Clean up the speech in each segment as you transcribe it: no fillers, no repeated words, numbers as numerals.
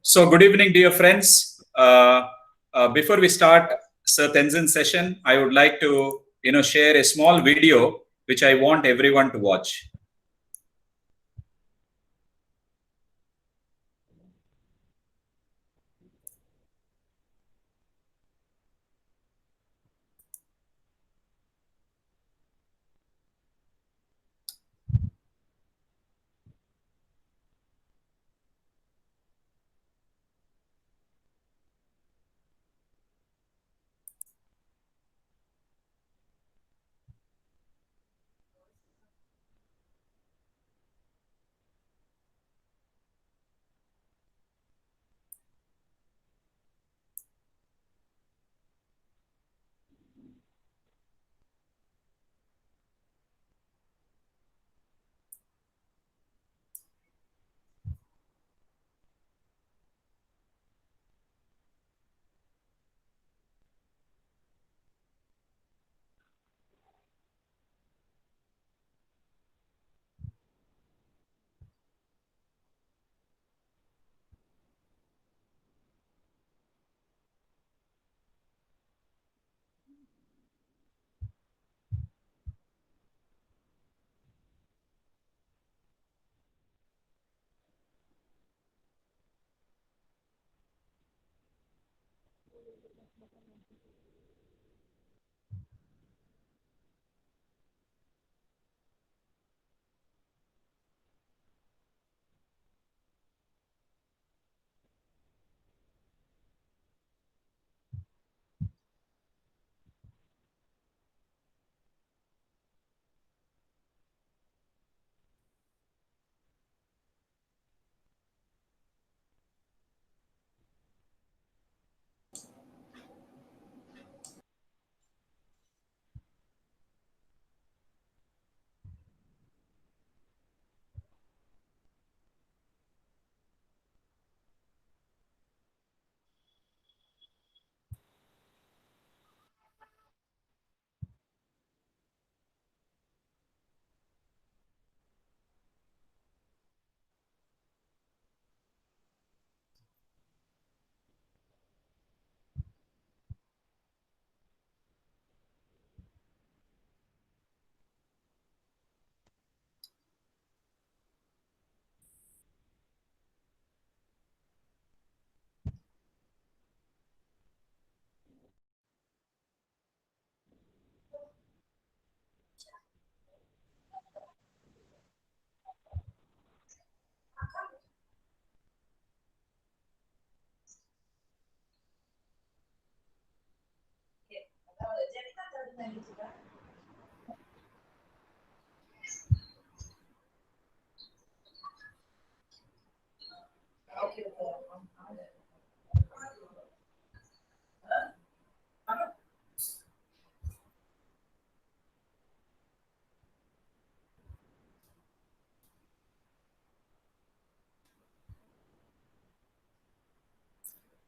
So, good evening, dear friends. Before we start Sir Tenzin's session, I would like to, share a small video which I want everyone to watch.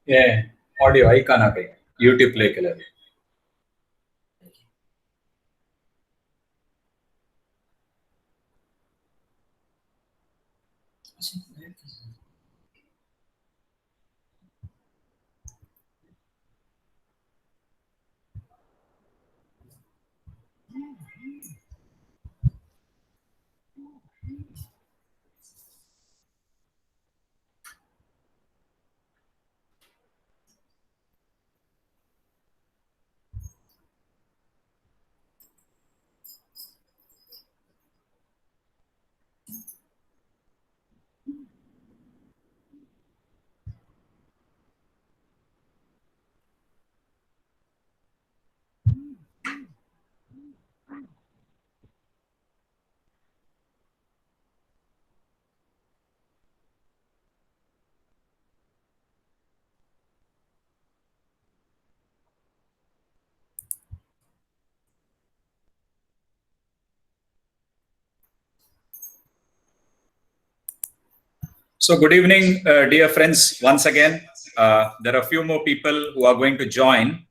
Yeah, audio icon आ गई YouTube play के लिए. So, good evening, dear friends. Once again, there are a few more people who are going to join.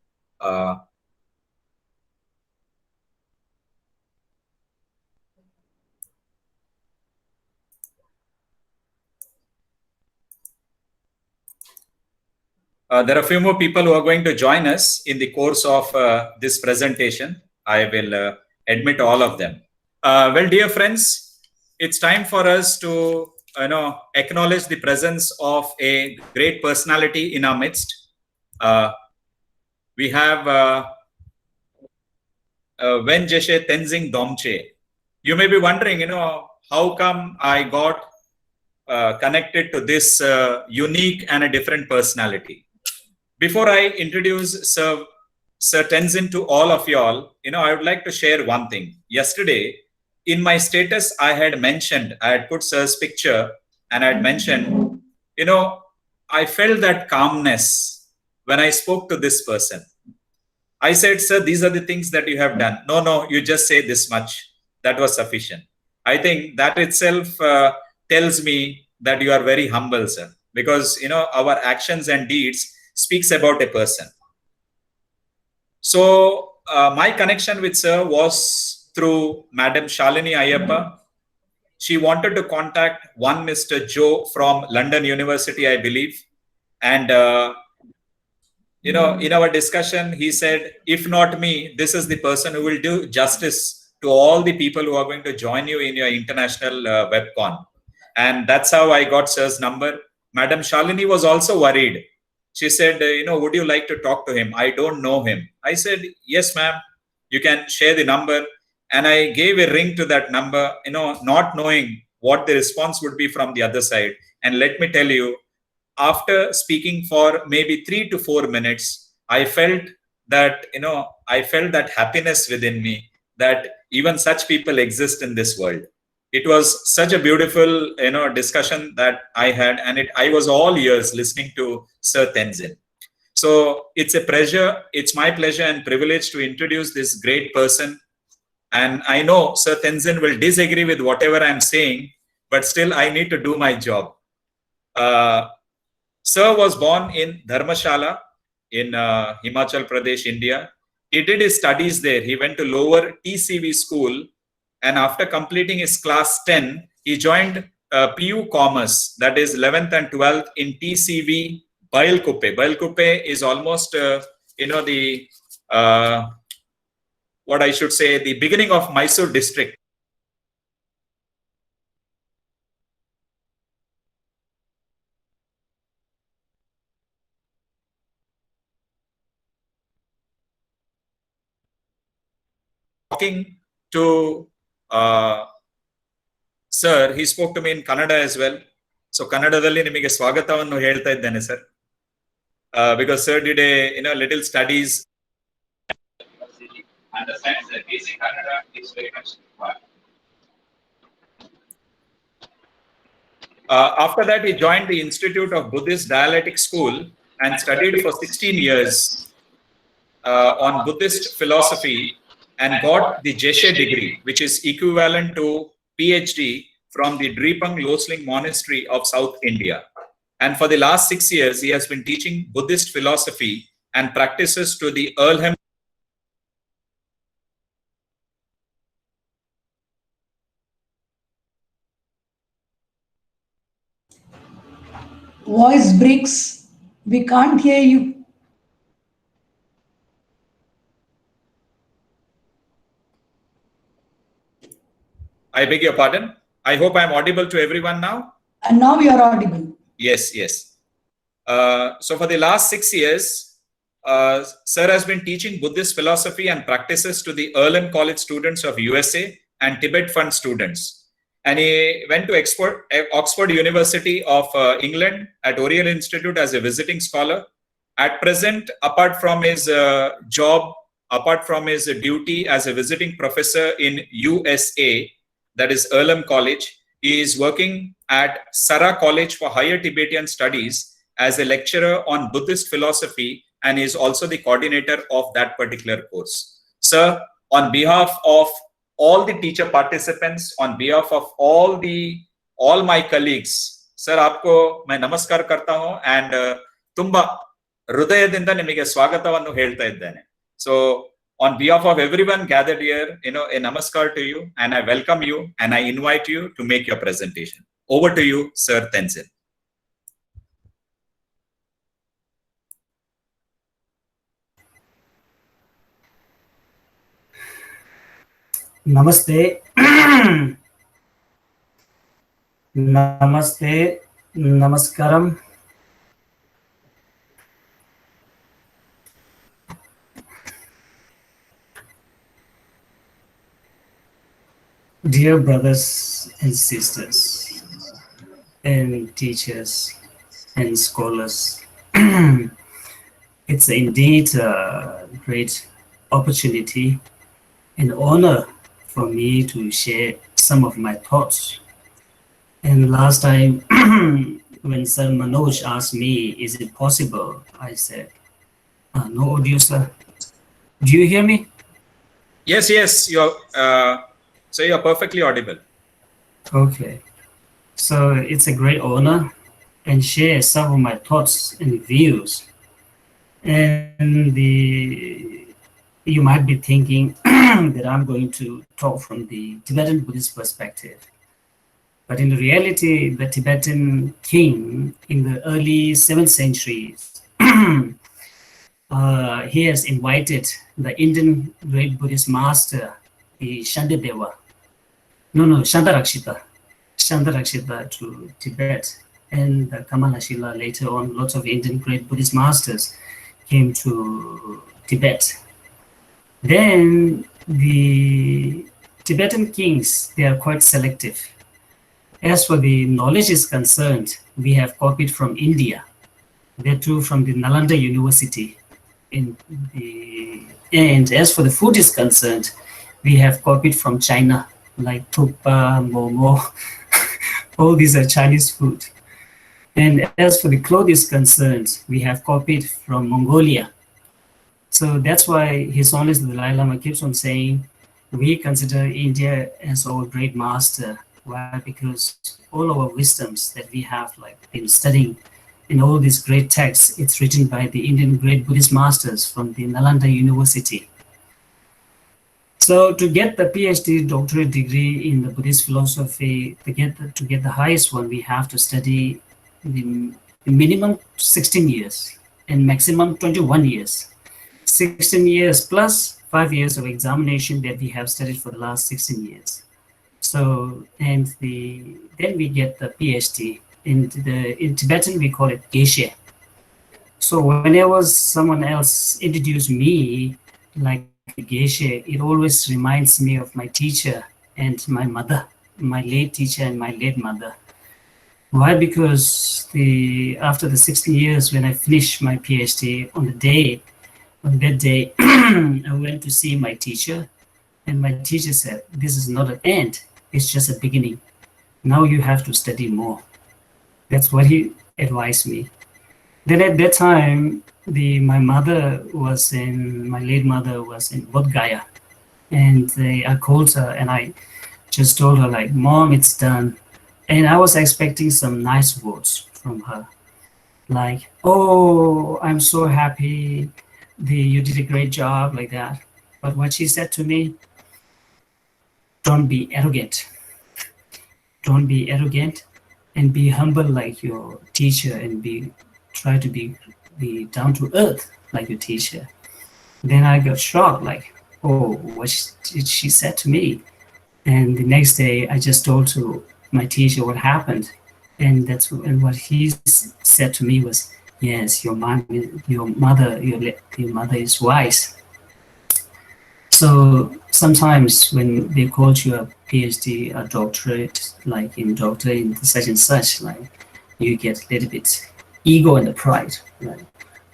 There are a few more people who are going to join us in the course of this presentation. I will admit all of them. Well, dear friends, it's time for us to acknowledge the presence of a great personality in our midst. We have Jeshe Tenzin Domche. You may be wondering, how come I got connected to this unique and a different personality? Before I introduce Sir Tenzin to all of y'all, I would like to share one thing. Yesterday, in my status, I had put Sir's picture and I had mentioned, I felt that calmness when I spoke to this person. I said, sir, these are the things that you have done. No, you just say this much. That was sufficient. I think that itself tells me that you are very humble, sir, because, our actions and deeds speaks about a person. So my connection with sir was through Madam Shalini Ayyappa. She wanted to contact one Mr. Joe from London University, I believe. And, in our discussion, he said, if not me, this is the person who will do justice to all the people who are going to join you in your international webcon. And that's how I got sir's number. Madam Shalini was also worried. She said, would you like to talk to him? I don't know him. I said, yes, ma'am, you can share the number. And I gave a ring to that number, not knowing what the response would be from the other side. And let me tell you, after speaking for maybe 3 to 4 minutes, I felt that, happiness within me, that even such people exist in this world. It was such a beautiful, discussion that I had, and I was all ears listening to Sir Tenzin. So it's a pleasure. It's my pleasure and privilege to introduce this great person. And I know Sir Tenzin will disagree with whatever I'm saying, but still I need to do my job. Sir was born in Dharmashala in Himachal Pradesh, India. He did his studies there. He went to lower TCV school. And after completing his class 10, he joined PU Commerce, that is 11th and 12th in TCV Bailkuppe. Bailkuppe is almost, what I should say, the beginning of Mysore district. Talking to sir, he spoke to me in Kannada as well. So Kannadadalli nimige swagatavannu ಹೇಳ್ತಾ ಇದ್ದೇನೆ sir. Because sir did a little studies. Understands that basic Kannada is very much required. After that, he joined the Institute of Buddhist Dialectic School and studied for 16 years on Buddhist philosophy and got the Jeshe degree, which is equivalent to PhD from the Dripang Losling Monastery of South India. And for the last 6 years, he has been teaching Buddhist philosophy and practices to the Earlham. Voice breaks. We can't hear you. I beg your pardon. I hope I'm audible to everyone now. And now you are audible. Yes. So for the last 6 years, sir has been teaching Buddhist philosophy and practices to the Earlham College students of USA and Tibet Fund students. And he went to Oxford University of England at Oriel Institute as a visiting scholar. At present, apart from his job, apart from his duty as a visiting professor in USA, that is Earlham College, he is working at Sara College for Higher Tibetan Studies as a lecturer on Buddhist philosophy, and is also the coordinator of that particular course. Sir, on behalf of all the teacher participants, on behalf of all my colleagues, sir, आपको मैं नमस्कार करता हूँ and ತುಂಬಾ ಹೃದಯದಿಂದ ನಿಮಗೆ ಸ್ವಾಗತವನ್ನು ಹೇಳ್ತಾ ಇದ್ದೇನೆ. So on behalf of everyone gathered here, a namaskar to you, and I welcome you and I invite you to make your presentation. Over to you, Sir Tenzin. Namaste. Namaste. Namaskaram. Dear brothers and sisters, and teachers and scholars, it's indeed a great opportunity and honor for me to share some of my thoughts. And last time, when Sir Manoj asked me, is it possible? I said, no audio, sir. Do you hear me? Yes, you're so you're perfectly audible. Okay. So it's a great honor and share some of my thoughts and views. And you might be thinking that I'm going to talk from the Tibetan Buddhist perspective. But in reality, the Tibetan king in the early 7th century, he has invited the Indian great Buddhist master, the Shantarakshita to Tibet. And the Kamalashila later on, lots of Indian great Buddhist masters came to Tibet. Then the Tibetan kings, they are quite selective. As for the knowledge is concerned, we have copied from India, that too from the Nalanda University. And as for the food is concerned, we have copied from China, like thukpa, momo, all these are Chinese food. And as for the clothes is concerned, we have copied from Mongolia. So that's why His Holiness the Dalai Lama keeps on saying, we consider India as our great master. Why? Because all our wisdoms that we have been studying in all these great texts, it's written by the Indian great Buddhist masters from the Nalanda University. So to get the PhD doctorate degree in the Buddhist philosophy, to get the highest one, we have to study the minimum 16 years and maximum 21 years. 16 years plus 5 years of examination that we have studied for the last 16 years. So, then we get the PhD. In Tibetan, we call it Jeshe. So whenever someone else introduced me like Jeshe, it always reminds me of my teacher and my mother, my late teacher and my late mother. Why? Because after the 16 years when I finished my PhD, on that day, I went to see my teacher, and my teacher said, "This is not an end, it's just a beginning. Now you have to study more." That's what he advised me. Then at that time, my late mother was in Bodh Gaya, and I called her and I just told her like, "Mom, it's done." And I was expecting some nice words from her, like, "Oh, I'm so happy, you did a great job," like that. But what she said to me, "Don't be arrogant. Don't be arrogant, and be humble like your teacher, and try to be down to earth like your teacher." Then I got shocked, like, oh, what did she said to me? And the next day, I just told to my teacher what happened, and what he said to me was, "Yes, your mother is wise." So sometimes when they call you a PhD, a doctorate, like in doctor in such and such, like you get a little bit ego and the pride, right?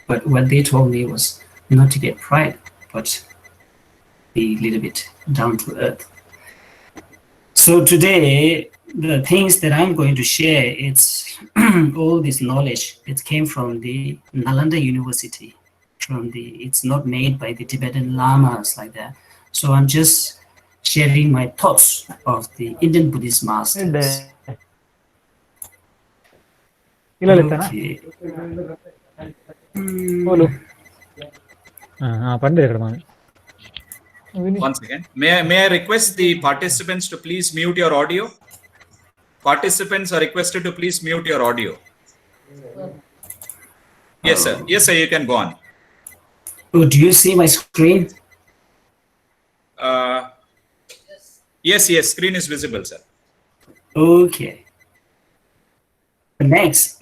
But what they told me was not to get pride, but be a little bit down to earth. So today, the things that I'm going to share, it's all this knowledge. It came from the Nalanda University. It's not made by the Tibetan lamas like that. So I'm just sharing my thoughts of the Indian Buddhist masters. Okay. Once again, may I request the participants to please mute your audio? Participants are requested to please mute your audio. Yes, sir. Yes, sir. You can go on. Oh, do you see my screen? Yes, yes, screen is visible, sir. Okay. Next,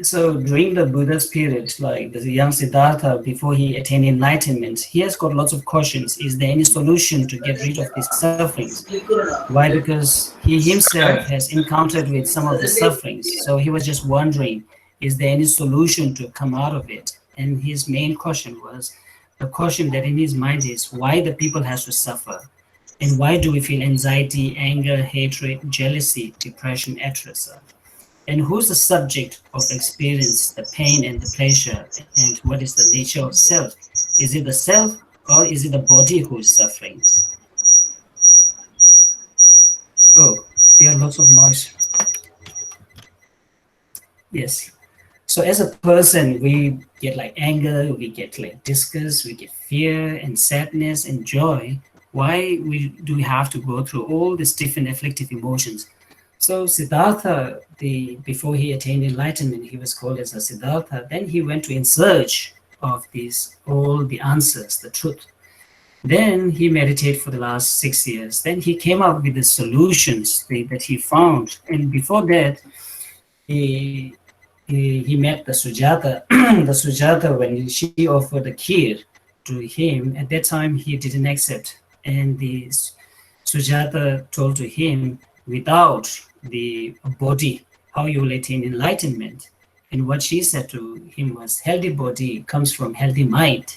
so during the Buddha's period, like the young Siddhartha, before he attained enlightenment, he has got lots of questions. Is there any solution to get rid of these sufferings? Why? Because he himself has encountered with some of the sufferings. So he was just wondering, is there any solution to come out of it? And his main question was, the question that in his mind is, why the people has to suffer? And why do we feel anxiety, anger, hatred, jealousy, depression, etc.? And who's the subject of experience, the pain and the pleasure, and what is the nature of self? Is it the self or is it the body who is suffering? Oh, there are lots of noise. Yes. So as a person, we get like anger, we get like disgust, we get fear and sadness and joy. Why do we have to go through all these different afflictive emotions? So Siddhartha, before he attained enlightenment, he was called as a Siddhartha. Then he went in search of all the answers, the truth. Then he meditated for the last 6 years. Then he came up with the solutions that he found. And before that, he met the Sujata. The Sujata, when she offered the kheer to him, at that time he didn't accept. And the Sujata told to him, without the body, how you will attain enlightenment. And what she said to him was, healthy body comes from healthy mind.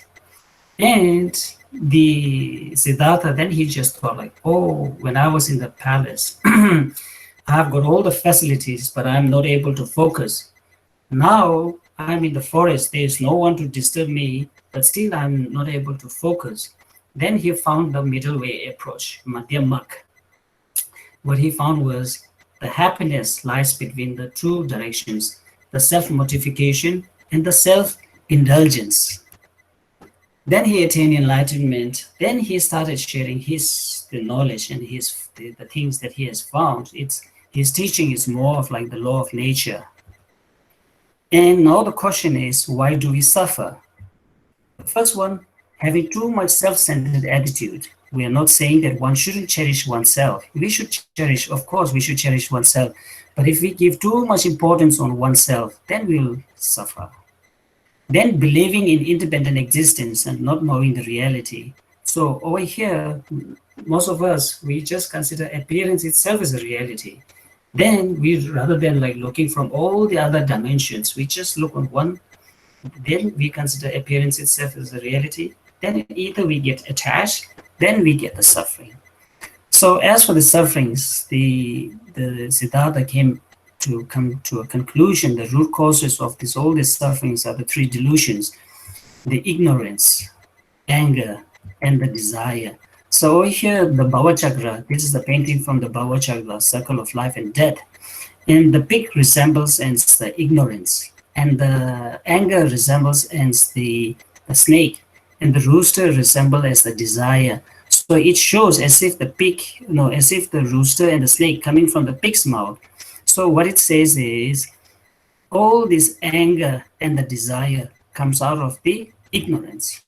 And the Siddhartha, then he just thought like, oh, when I was in the palace, I've got all the facilities, but I'm not able to focus. Now I'm in the forest, there's no one to disturb me, but still I'm not able to focus. Then he found the middle way approach, Madhyamak. What he found was the happiness lies between the two directions, the self-mortification and the self-indulgence. Then he attained enlightenment. Then he started sharing the knowledge and the things that he has found. His teaching is more of like the law of nature. And now the question is, why do we suffer? The first one, having too much self-centered attitude. We are not saying that one shouldn't cherish oneself. We should cherish, of course, we should cherish oneself. But if we give too much importance on oneself, then we'll suffer. Then believing in independent existence and not knowing the reality. So over here, most of us, we just consider appearance itself as a reality. Then we, rather than like looking from all the other dimensions, we just look on one. Then we consider appearance itself as a reality. Then either we get attached, then we get the suffering. So as for the sufferings, the Siddhartha come to a conclusion. The root causes of all these sufferings are the three delusions: the ignorance, anger, and the desire. So here, the Bhava Chakra, this is the painting from the Bhava Chakra, circle of life and death. And the pig resembles the ignorance, and the anger resembles the snake, and the rooster resembles as the desire. So it shows as if the pig, as if the rooster and the snake coming from the pig's mouth. So what it says is, all this anger and the desire comes out of the ignorance.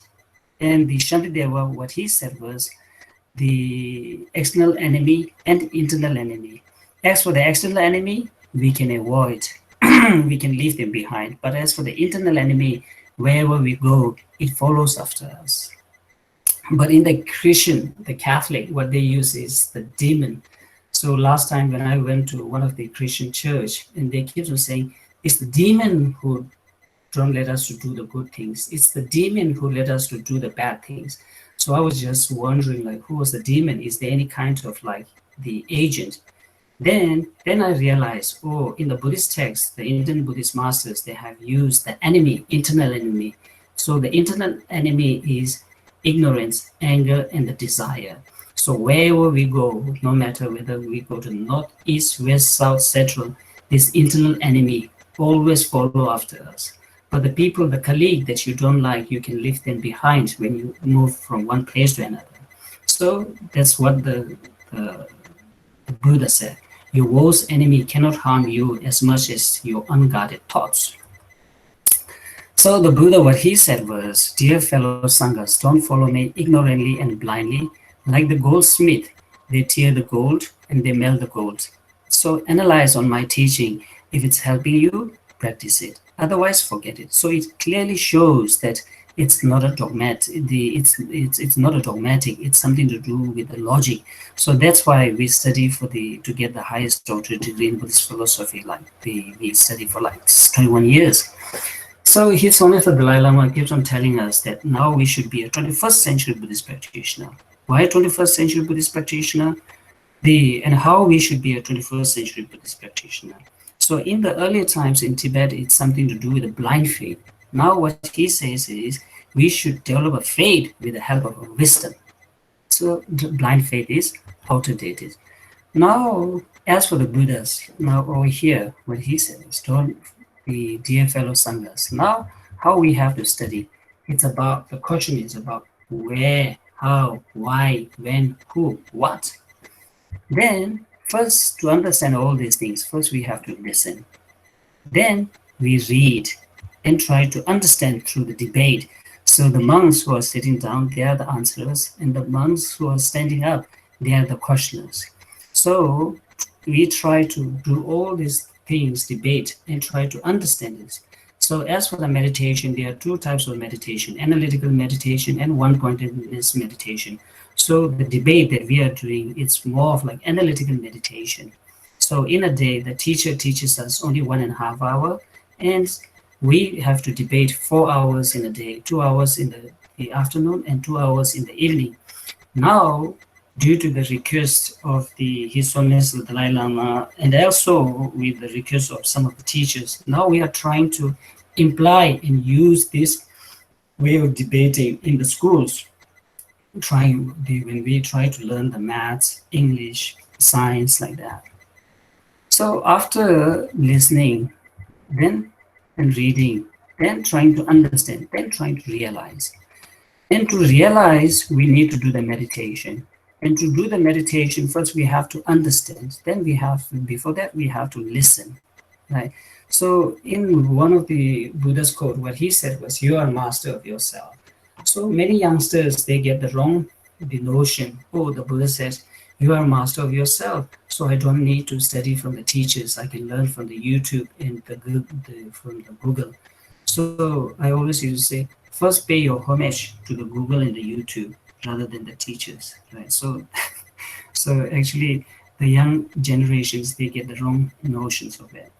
And the Shantideva, what he said was, the external enemy and internal enemy. As for the external enemy, we can avoid, we can leave them behind. But as for the internal enemy, wherever we go, it follows after us. But in the Christian, the Catholic, what they use is the demon. So last time when I went to one of the Christian church, and they keep on saying, it's the demon who don't let us to do the good things. It's the demon who let us to do the bad things. So I was just wondering, like, who was the demon? Is there any kind of like the agent? Then I realized, oh, in the Buddhist text, the Indian Buddhist masters, they have used the enemy, internal enemy. So the internal enemy is ignorance, anger, and the desire. So wherever we go, no matter whether we go to north, east, west, south, central, this internal enemy always follow after us. But the people, the colleague that you don't like, you can leave them behind when you move from one place to another. So that's what the Buddha said. Your worst enemy cannot harm you as much as your unguarded thoughts. So the Buddha, what he said was, dear fellow Sanghas, don't follow me ignorantly and blindly. Like the goldsmith, they tear the gold and they melt the gold. So analyze on my teaching. If it's helping you, practice it. Otherwise, forget it. So it clearly shows that it's not a dogmatic. It's not a dogmatic. It's something to do with the logic. So that's why we study to get the highest doctorate degree in Buddhist philosophy. Like we study for like 21 years. So His Holiness the Dalai Lama keeps on telling us that now we should be a 21st century Buddhist practitioner. Why a 21st century Buddhist practitioner? And how we should be a 21st century Buddhist practitioner. So in the earlier times in Tibet, it's something to do with a blind faith. Now what he says is we should develop a faith with the help of wisdom. So the blind faith is outdated. Now, as for the Buddhas, now over here, what he says, don't be dear fellow Sanghas. Now, how we have to study, it's about, the question is about where, how, why, when, who, what. Then, first, to understand all these things, first we have to listen. Then we read and try to understand through the debate. So the monks who are sitting down, they are the answerers, and the monks who are standing up, they are the questioners. So we try to do all these things, debate, and try to understand this. So as for the meditation, there are two types of meditation, analytical meditation and one-pointedness meditation. So the debate that we are doing, it's more of like analytical meditation. So in a day, the teacher teaches us only 1.5 hours, and we have to debate 4 hours in a day, 2 hours in the afternoon and 2 hours in the evening. Now, due to the request of His Holiness the Dalai Lama, and also with the request of some of the teachers, now we are trying to imply and use this way of debating in the schools. When we try to learn the maths, English, science, like that. So after listening, then and reading, then trying to understand, then trying to realize. And to realize, we need to do the meditation. And to do the meditation, first we have to understand. Then before that, we have to listen, right? So in one of the Buddha's quote, what he said was, "You are master of yourself." So many youngsters, they get the notion, oh, the Buddha says, you are master of yourself. So I don't need to study from the teachers. I can learn from the YouTube and from the Google. So I always used to say, first pay your homage to the Google and the YouTube rather than the teachers, right? So actually the young generations, they get the wrong notions of it.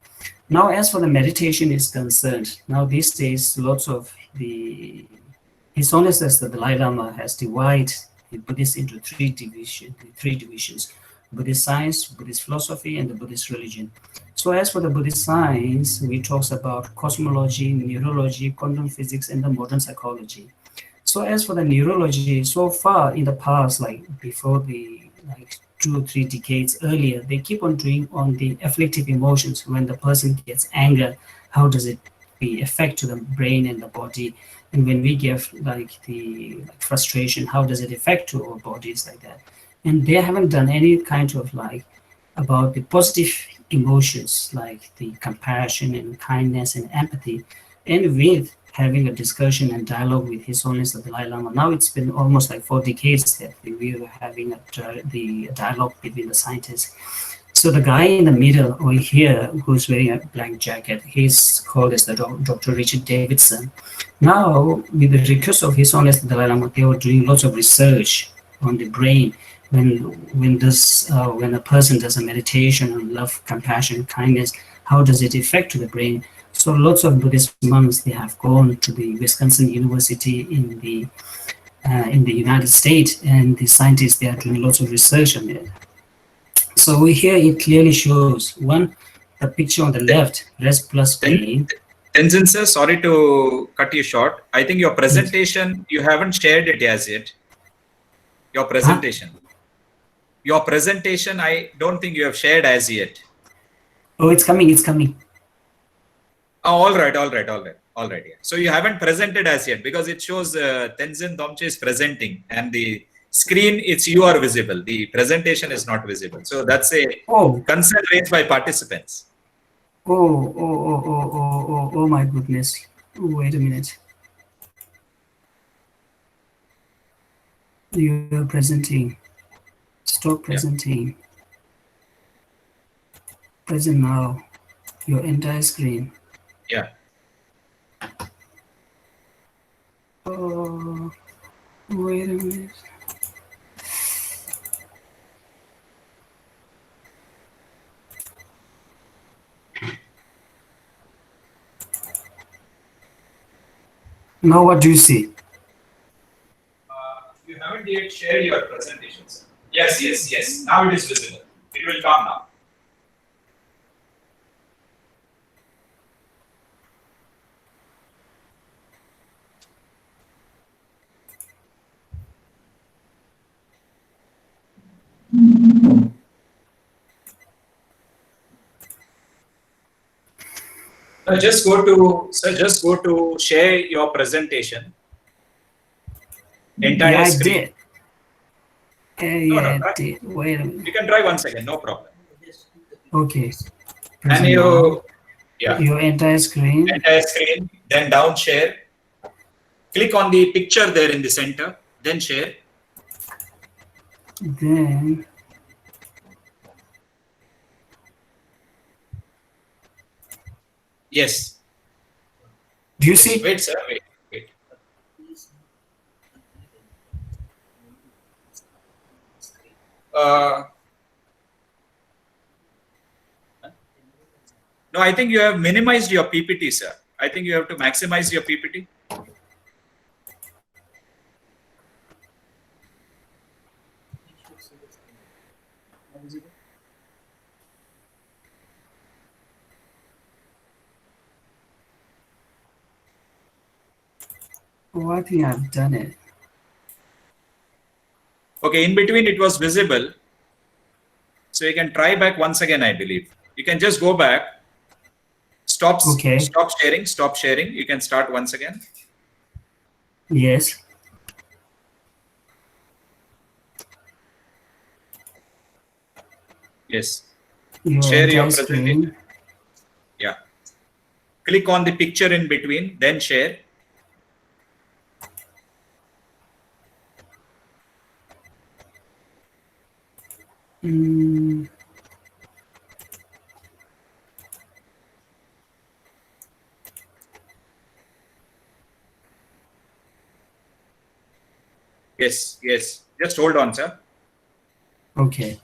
Now, as for the meditation is concerned, now these days, lots of His Holiness the Dalai Lama has divided the Buddhists into three divisions: Buddhist science, Buddhist philosophy, and the Buddhist religion. So as for the Buddhist science, we talk about cosmology, neurology, quantum physics, and the modern psychology. So as for the neurology, so far in the past, like before 2 or 3 decades earlier, they keep on doing on the afflictive emotions. When the person gets anger, how does it affect to the brain and the body? And when we give the frustration, how does it affect to our bodies, like that? And they haven't done any kind of about the positive emotions, like the compassion and kindness and empathy. And with having a discussion and dialogue with His Holiness the Dalai Lama, now it's been almost 4 decades that we were having the dialogue between the scientists. So the guy in the middle over here, who's wearing a black jacket, he's called as the Dr. Richard Davidson. Now, with the request of His Holiness the Dalai Lama, they were doing lots of research on the brain. When a person does a meditation on love, compassion, kindness, how does it affect to the brain? So lots of Buddhist monks, they have gone to the Wisconsin University in the United States, and the scientists, they are doing lots of research on it. So here it clearly shows, one, the picture on the left, rest plus pain. Tenzin sir, sorry to cut you short. I think your presentation, you haven't shared it as yet. Your presentation. Your presentation, I don't think you have shared as yet. Oh, it's coming. Oh, all right. Yeah. So you haven't presented as yet, because it shows Tenzin Domche is presenting, and the screen, you are visible. The presentation is not visible. So that's a concern raised by participants. Oh my goodness. Wait a minute. You are presenting. Stop presenting. Present now. Your entire screen. Yeah. Oh, wait a minute. Now what do you see? You haven't yet shared your presentations. Yes, yes, yes. Now it is visible. It will come now. Just go to share your presentation. Entire Yeah, I screen. did. Yeah, I did. Wait a minute. You can try once again, no problem. Okay. And Present you, now. yeah, Your entire screen. entire screen, then down share. Click on the picture there in the center, then share. Then Yes. do you Yes. see? Wait, sir. Wait. Wait. No, I think you have minimized your PPT, sir. I think you have to maximize your PPT. Oh, I think I've done it. Okay, in between it was visible. So you can try back once again, I believe. You can just go back. Stop sharing. You can start once again. Yes. Yes. Your Share your entire presentation. screen. Yeah. Click on the picture in between, then share. Mm, Yes, yes. Just hold on, sir. okay.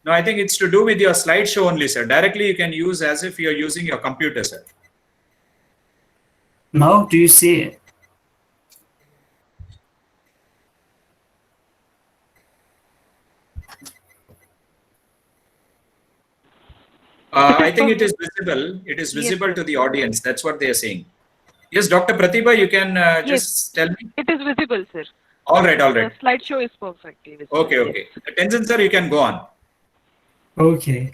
No, I think it's to do with your slideshow only, sir. Directly you can use as if you're using your computer, sir. Now do you see it? I think it is visible. It is visible to the audience. That's what they are saying. Yes, Dr. Pratibha, you can just tell me. It is visible, sir. All right, all right. The slideshow is perfectly visible. Okay, okay. Tenzin, sir, you can go on. Okay.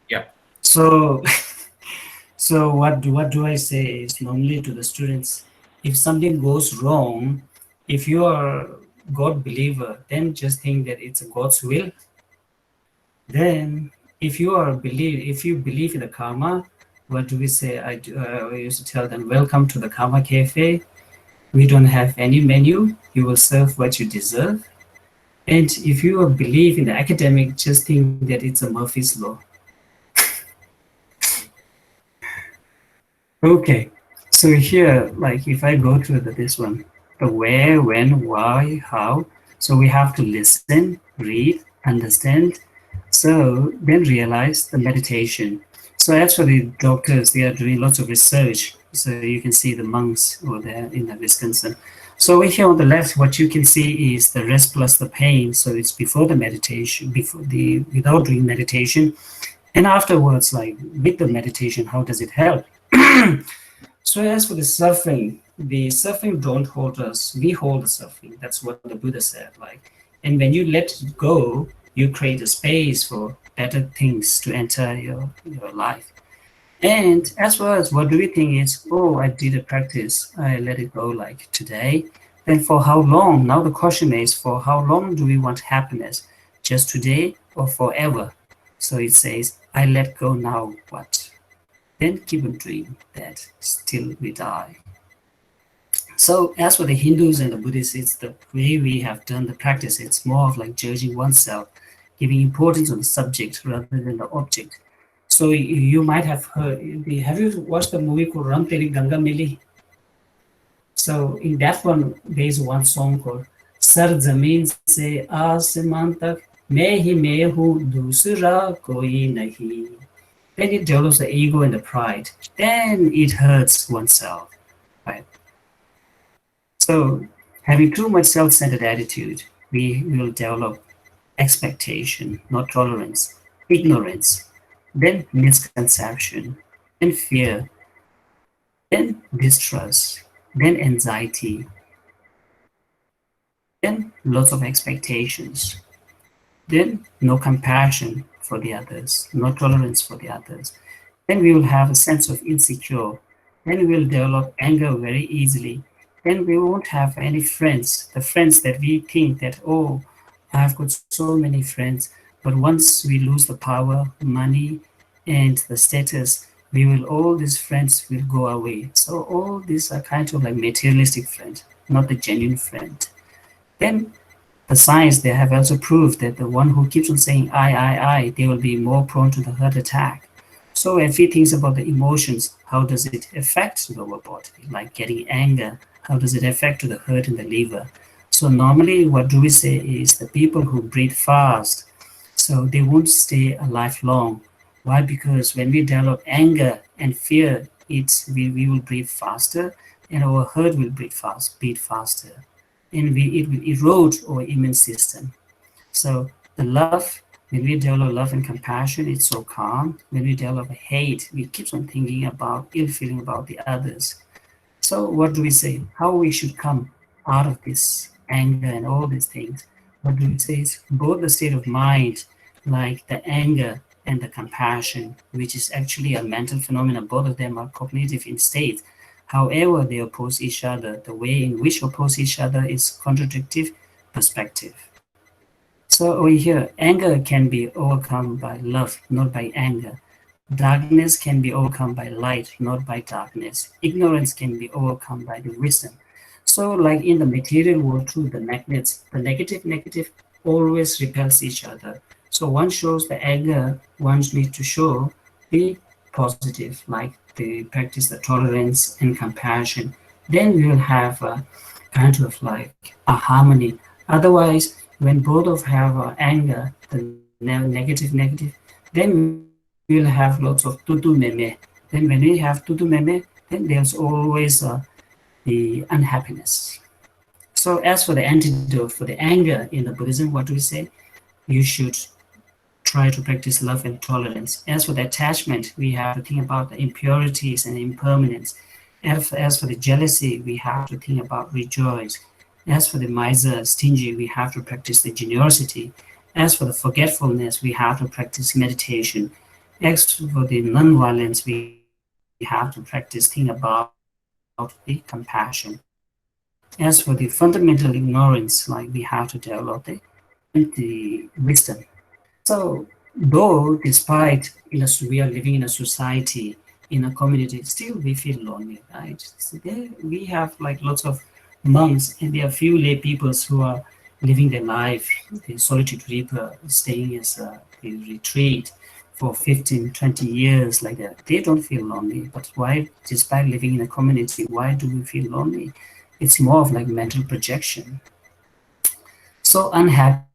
Yeah. So so what do I say is normally to the students, if something goes wrong, if you are God believer, then just think that it's God's will. Then if you believe in the karma, what do we say? I used to tell them, welcome to the Karma Cafe. We don't have any menu. You will serve what you deserve. And if you believe in the academic, just think that it's a Murphy's Law. Okay, so here, like if I go to this one, the where, when, why, how. So we have to listen, read, understand. So then realize the meditation. So as for the doctors, they are doing lots of research. So you can see the monks over there in the Wisconsin. So here on the left, what you can see is the rest plus the pain. So it's before the meditation, without doing meditation. And afterwards, like with the meditation, how does it help? So as for the suffering don't hold us. We hold the suffering. That's what the Buddha said. Like, and when you let it go, you create a space for better things to enter your life. And as well as what do we think is, oh, I did a practice, I let it go like today, Then for how long? Now the question is, for how long do we want happiness? Just today or forever? So it says, I let go now, what? Then keep on doing that till we die. So as for the Hindus and the Buddhists, it's the way we have done the practice. It's more of like judging oneself, giving importance on the subject rather than the object. So you might have heard, have you watched the movie called Ram Teri Ganga Mili? So in that one, there is one song called Sar Zameen Se Aasman Tak Main Hi Main Hu Dusra Koi Nahi. Then it develops the ego and the pride. Then it hurts oneself, right? So having too much self-centered attitude, we will develop expectation, not tolerance, ignorance, then misconception, then fear, then distrust, then anxiety, then lots of expectations, then no compassion for the others, no tolerance for the others. Then we will have a sense of insecure. Then we will develop anger very easily. Then we won't have any friends. The friends that we think that, oh, I've got so many friends. But once we lose the power, money, and the status, all these friends will go away. So all these are kind of like materialistic friends, not the genuine friend. Then the science, they have also proved that the one who keeps on saying I, they will be more prone to the heart attack. So if we think about the emotions, how does it affect the lower body? Like getting anger, how does it affect to the heart and the liver? So normally what do we say is the people who breathe fast, so they won't stay alive long. Why? Because when we develop anger and fear, we will breathe faster and our heart will beat faster. And it will erode our immune system. So the love, when we develop love and compassion, it's so calm. When we develop hate, we keep on thinking about ill feeling about the others. So what do we say? How we should come out of this anger and all these things? What do we say is both the state of mind, like the anger and the compassion, which is actually a mental phenomenon. Both of them are cognitive in state. However, they oppose each other. The way in which oppose each other is contradictive perspective. So over here, anger can be overcome by love, not by anger. Darkness can be overcome by light, not by darkness. Ignorance can be overcome by the wisdom. So like in the material world too, the magnets, the negative always repels each other. So one shows the anger, one needs to show the positive, like they practice the tolerance and compassion. Then we will have a kind of like a harmony. Otherwise, when both of have anger, the negative, then we will have lots of tutu meme. Then when we have tutu meme, then there's always the unhappiness. So as for the antidote for the anger in the Buddhism, what do we say? You should try to practice love and tolerance. As for the attachment, we have to think about the impurities and impermanence. As for the jealousy, we have to think about rejoice. As for the miser, stingy, we have to practice the generosity. As for the forgetfulness, we have to practice meditation. As for the non-violence, we have to practice think about the compassion. As for the fundamental ignorance, like we have to develop the wisdom. So, though despite we are living in a society, in a community, still we feel lonely, right? So we have like lots of monks, and there are few lay peoples who are living their life, the solitude reaper, staying as a retreat for 15, 20 years like that. They don't feel lonely. But why, despite living in a community, why do we feel lonely? It's more of like mental projection. So unhappy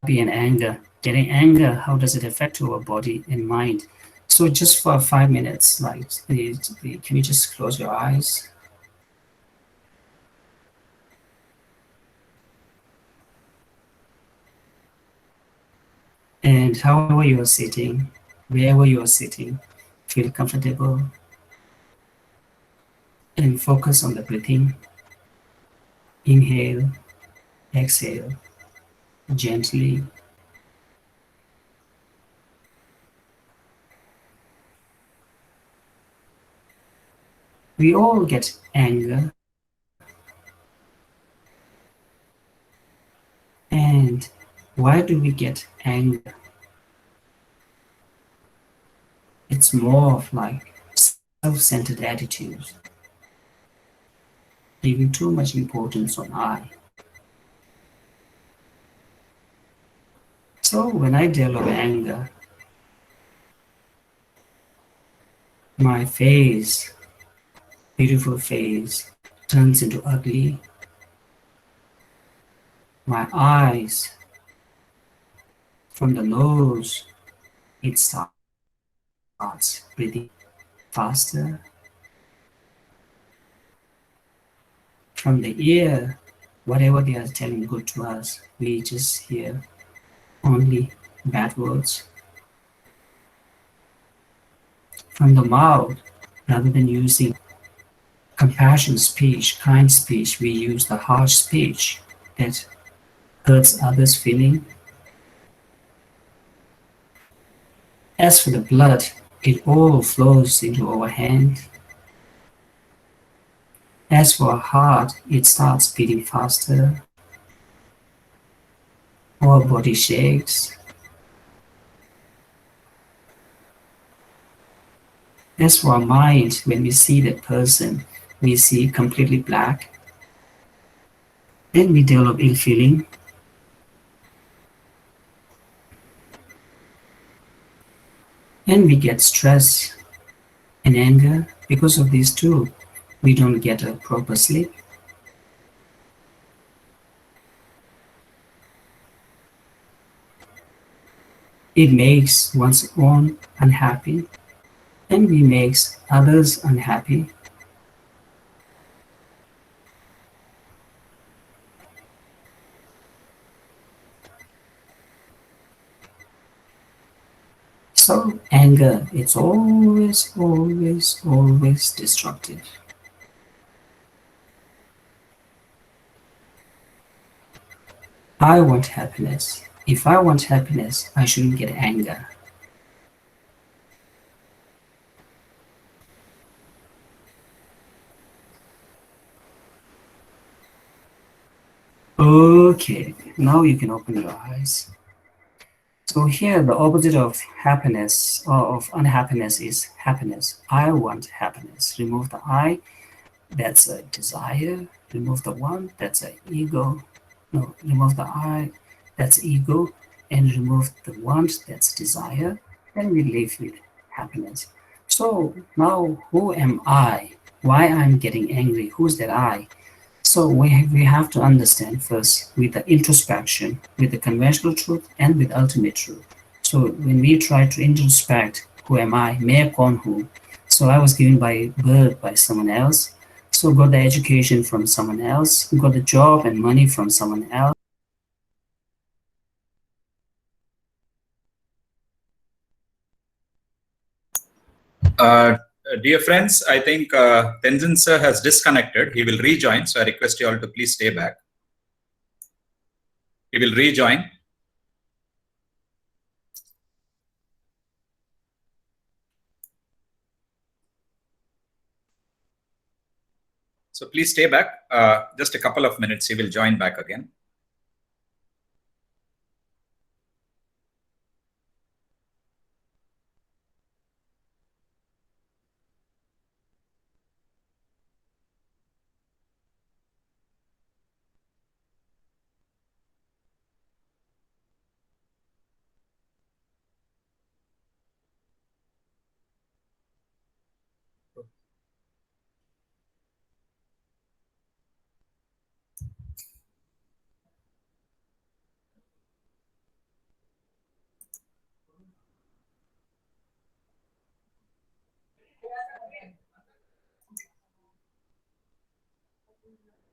and anger, getting anger, how does it affect our body and mind? So just for 5 minutes, like, can you just close your eyes? And however you are sitting, wherever you are sitting, feel comfortable and focus on the breathing. Inhale, exhale, gently. We all get anger. Why do we get anger? It's more of like self-centered attitudes, giving too much importance on I. So when I develop anger, my face, beautiful face, turns into ugly. My eyes, from the nose, it starts breathing faster. From the ear, whatever they are telling good to us, we just hear only bad words. From the mouth, rather than using compassion speech, kind speech, we use the harsh speech that hurts others' feeling. As for the blood, it all flows into our hand. As for our heart, it starts beating faster. Our body shakes. As for our mind, when we see that person, we see completely black. Then we develop ill feeling. And we get stress and anger. Because of these two, we don't get a proper sleep. It makes one's own unhappy, and we makes others unhappy. So anger, it's always, always, always destructive. I want happiness. If I want happiness, I shouldn't get anger. Okay, now you can open your eyes. So here the opposite of happiness or of unhappiness is happiness. I want happiness. Remove the I, that's a desire. Remove the one, that's an ego. No, remove the I, that's ego. And remove the want, that's desire. Then we live with happiness. So now who am I? Why I'm getting angry? Who's that I? So we have to understand first with the introspection, with the conventional truth and with ultimate truth. So when we try to introspect, who am I? Mayor Kon who? So I was given by birth by someone else. So got the education from someone else, got the job and money from someone else. Dear friends, I think Tenzin sir has disconnected. He will rejoin, so I request you all to please stay back. He will rejoin. So please stay back. Just a couple of minutes, he will join back again.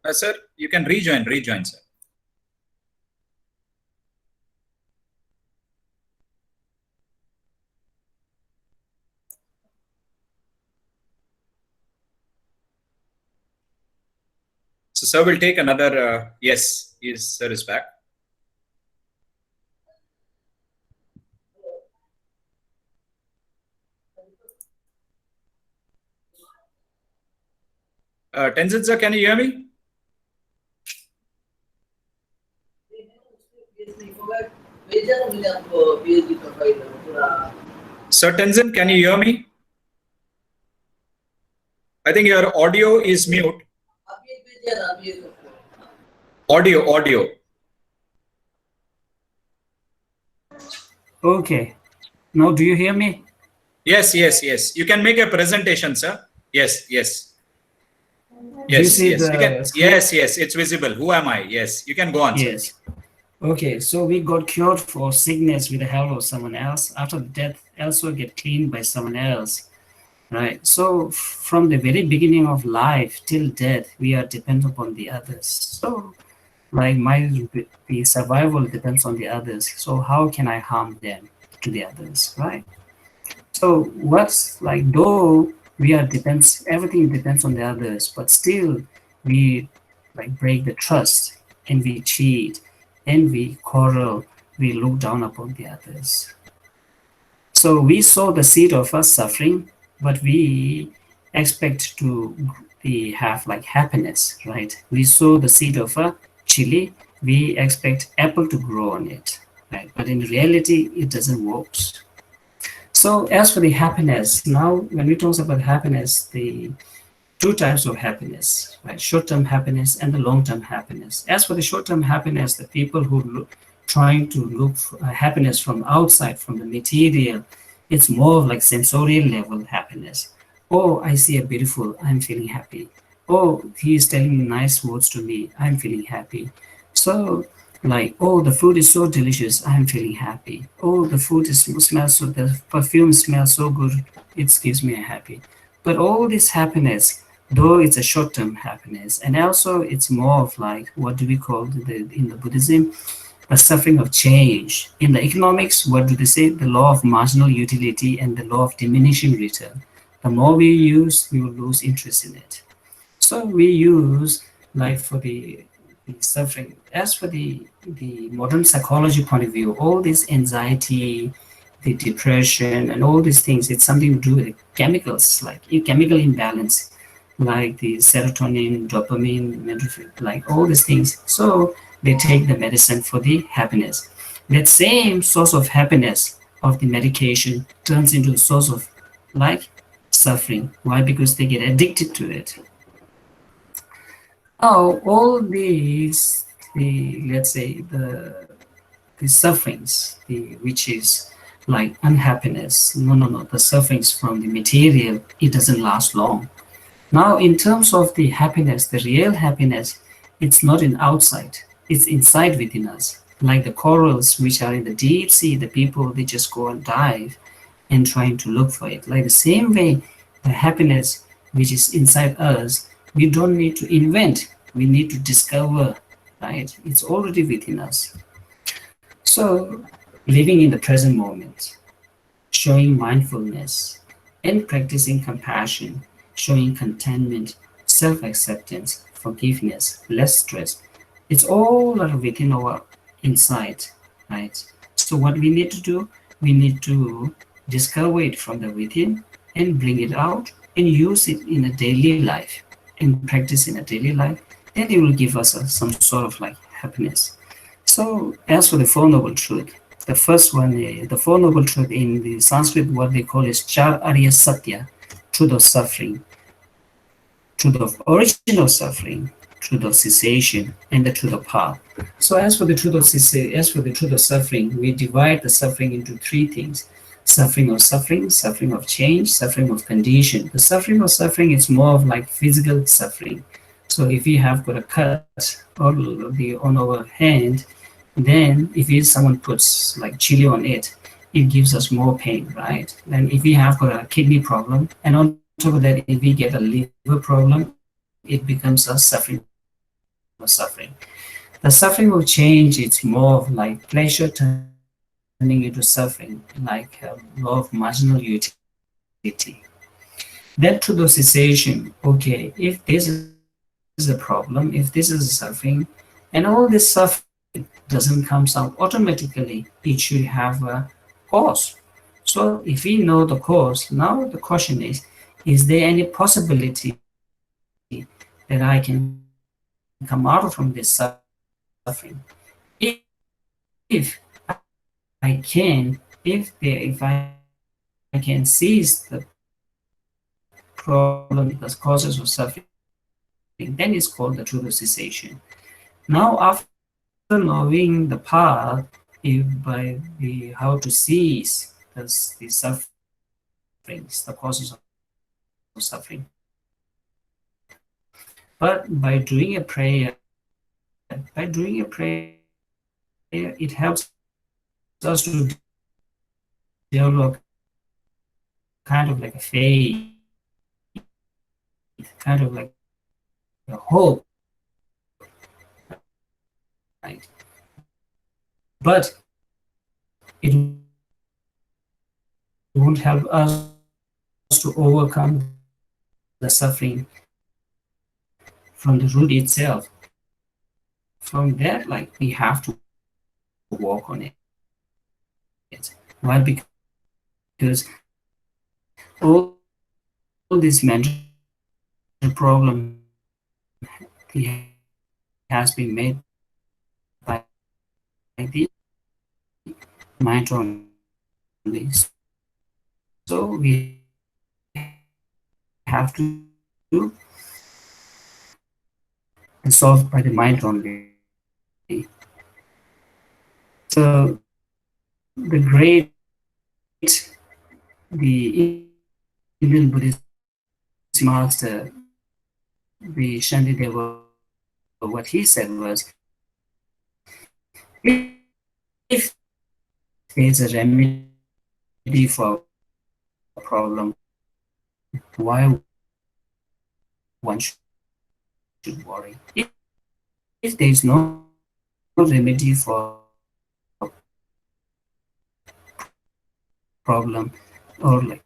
Sir, you can rejoin, sir. So sir will take another, yes, sir is back. Tenzin sir, can you hear me? Sir Tenzin, can you hear me? I think your audio is mute. Audio. Okay. Now, do you hear me? Yes. You can make a presentation, sir. Yes. Do you see You can. the screen? Yes. It's visible. Who am I? Yes. You can go on, sir. Yes. Okay, so we got cured for sickness with the help of someone else. After death, also get cleaned by someone else, right? So from the very beginning of life till death, we are dependent upon the others. So like the survival depends on the others. So how can I harm them to the others, right? So what's like though we are everything depends on the others, but still we like break the trust and we cheat and we quarrel, we look down upon the others. So we sow the seed of us suffering, but we expect to have like happiness, right? We sow the seed of a chili, we expect apple to grow on it, right? But in reality, it doesn't work. So as for the happiness, now when we talk about happiness, the two types of happiness, right? Short-term happiness and the long-term happiness. As for the short-term happiness, the people who trying to look for happiness from outside, from the material, it's more of like sensorial level happiness. Oh, I see a beautiful, I'm feeling happy. Oh, he is telling nice words to me, I'm feeling happy. So like, oh, the food is so delicious, I'm feeling happy. Oh, the the perfume smells so good, it gives me a happy. But all this happiness, though it's a short-term happiness, and also it's more of like, what do we call in the Buddhism, a suffering of change. In the economics, what do they say? The law of marginal utility and the law of diminishing return. The more we use, we will lose interest in it. So we use like for the suffering. As for the modern psychology point of view, all this anxiety, the depression, and all these things, it's something to do with chemicals, like chemical imbalance, like the serotonin, dopamine, like all these things. So they take the medicine for the happiness. That same source of happiness of the medication turns into a source of like suffering. Why? Because they get addicted to it. Oh, all these, let's say the sufferings, which is like unhappiness. No. The sufferings from the material, it doesn't last long. Now, in terms of the happiness, the real happiness, it's not in outside, it's inside within us. Like the corals which are in the deep sea, the people, they just go and dive and trying to look for it. Like the same way, the happiness which is inside us, we don't need to invent, we need to discover, right? It's already within us. So, living in the present moment, showing mindfulness, and practicing compassion, showing contentment, self-acceptance, forgiveness, less stress. It's all within our inside, right? So what we need to do, we need to discover it from the within and bring it out and use it in a daily life and practice in a daily life. Then it will give us some sort of like happiness. So as for the Four Noble Truth, the first one, the Four Noble Truth in the Sanskrit, what they call is Char Arya Satya, truth of suffering, truth of original suffering, truth of cessation, and the truth of path. So as for the truth of suffering, we divide the suffering into three things: suffering, suffering of change, suffering of condition. The suffering of suffering is more of like physical suffering. So if we have got a cut on our hand, then if someone puts like chili on it, it gives us more pain, right? And if we have got a kidney problem, and on top of that, if we get a liver problem, it becomes a suffering. The suffering of change, it's more of like pleasure turning into suffering, like law of marginal utility. Then to the cessation, okay, if this is a problem, if this is a suffering, and all this suffering doesn't come out automatically, it should have a cause. So if we know the cause, now the question is there any possibility that I can come out from this suffering? If if I can seize the problem, the causes of suffering, then it's called the truth of cessation. Now, after knowing the path, if by the how to seize the sufferings, the causes of suffering, but by doing a prayer, it helps us to develop kind of like a faith, kind of like a hope, right? But it won't help us to overcome the suffering from the root itself. From that, like, we have to work on it. Why? Because all this mental problem has been made by the mind only. So we have to solve by the mind only. So the Indian Buddhist master, the Shantideva, what he said was, if there's a remedy for a problem, why one should worry? If there is no remedy for a problem or like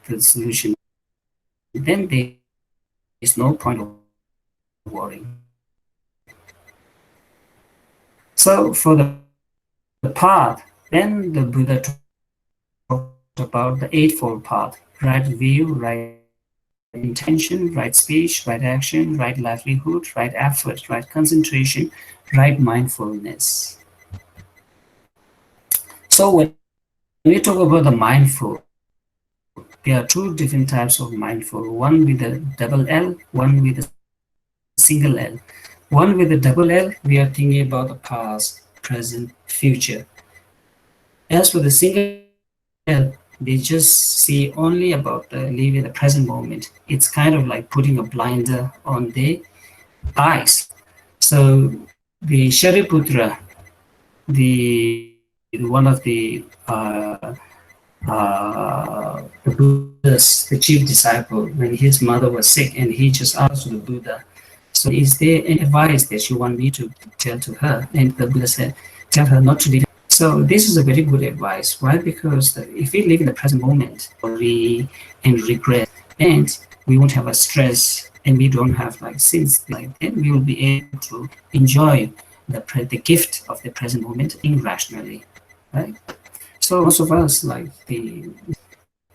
the solution, then there is no point of worrying. So for the path, then the Buddha talked about the Eightfold Path: right view, right intention, right speech, right action, right livelihood, right effort, right concentration, right mindfulness. So when we talk about the mindful, there are two different types of mindful, one with a double L, one with a single L. One with a double L, we are thinking about the past, present, future. As for the single L, they just see only about living the present moment. It's kind of like putting a blinder on the eyes. So the Shariputra, one of the Buddha's, the chief disciple, when his mother was sick, and he just asked the Buddha, so is there any advice that you want me to tell to her? And the Buddha said, tell her not to live. So this is a very good advice. Why? Because if we live in the present moment, worry and regret, and we won't have a stress, and we don't have like sins, like, then we will be able to enjoy the gift of the present moment irrationally, right? So most of us like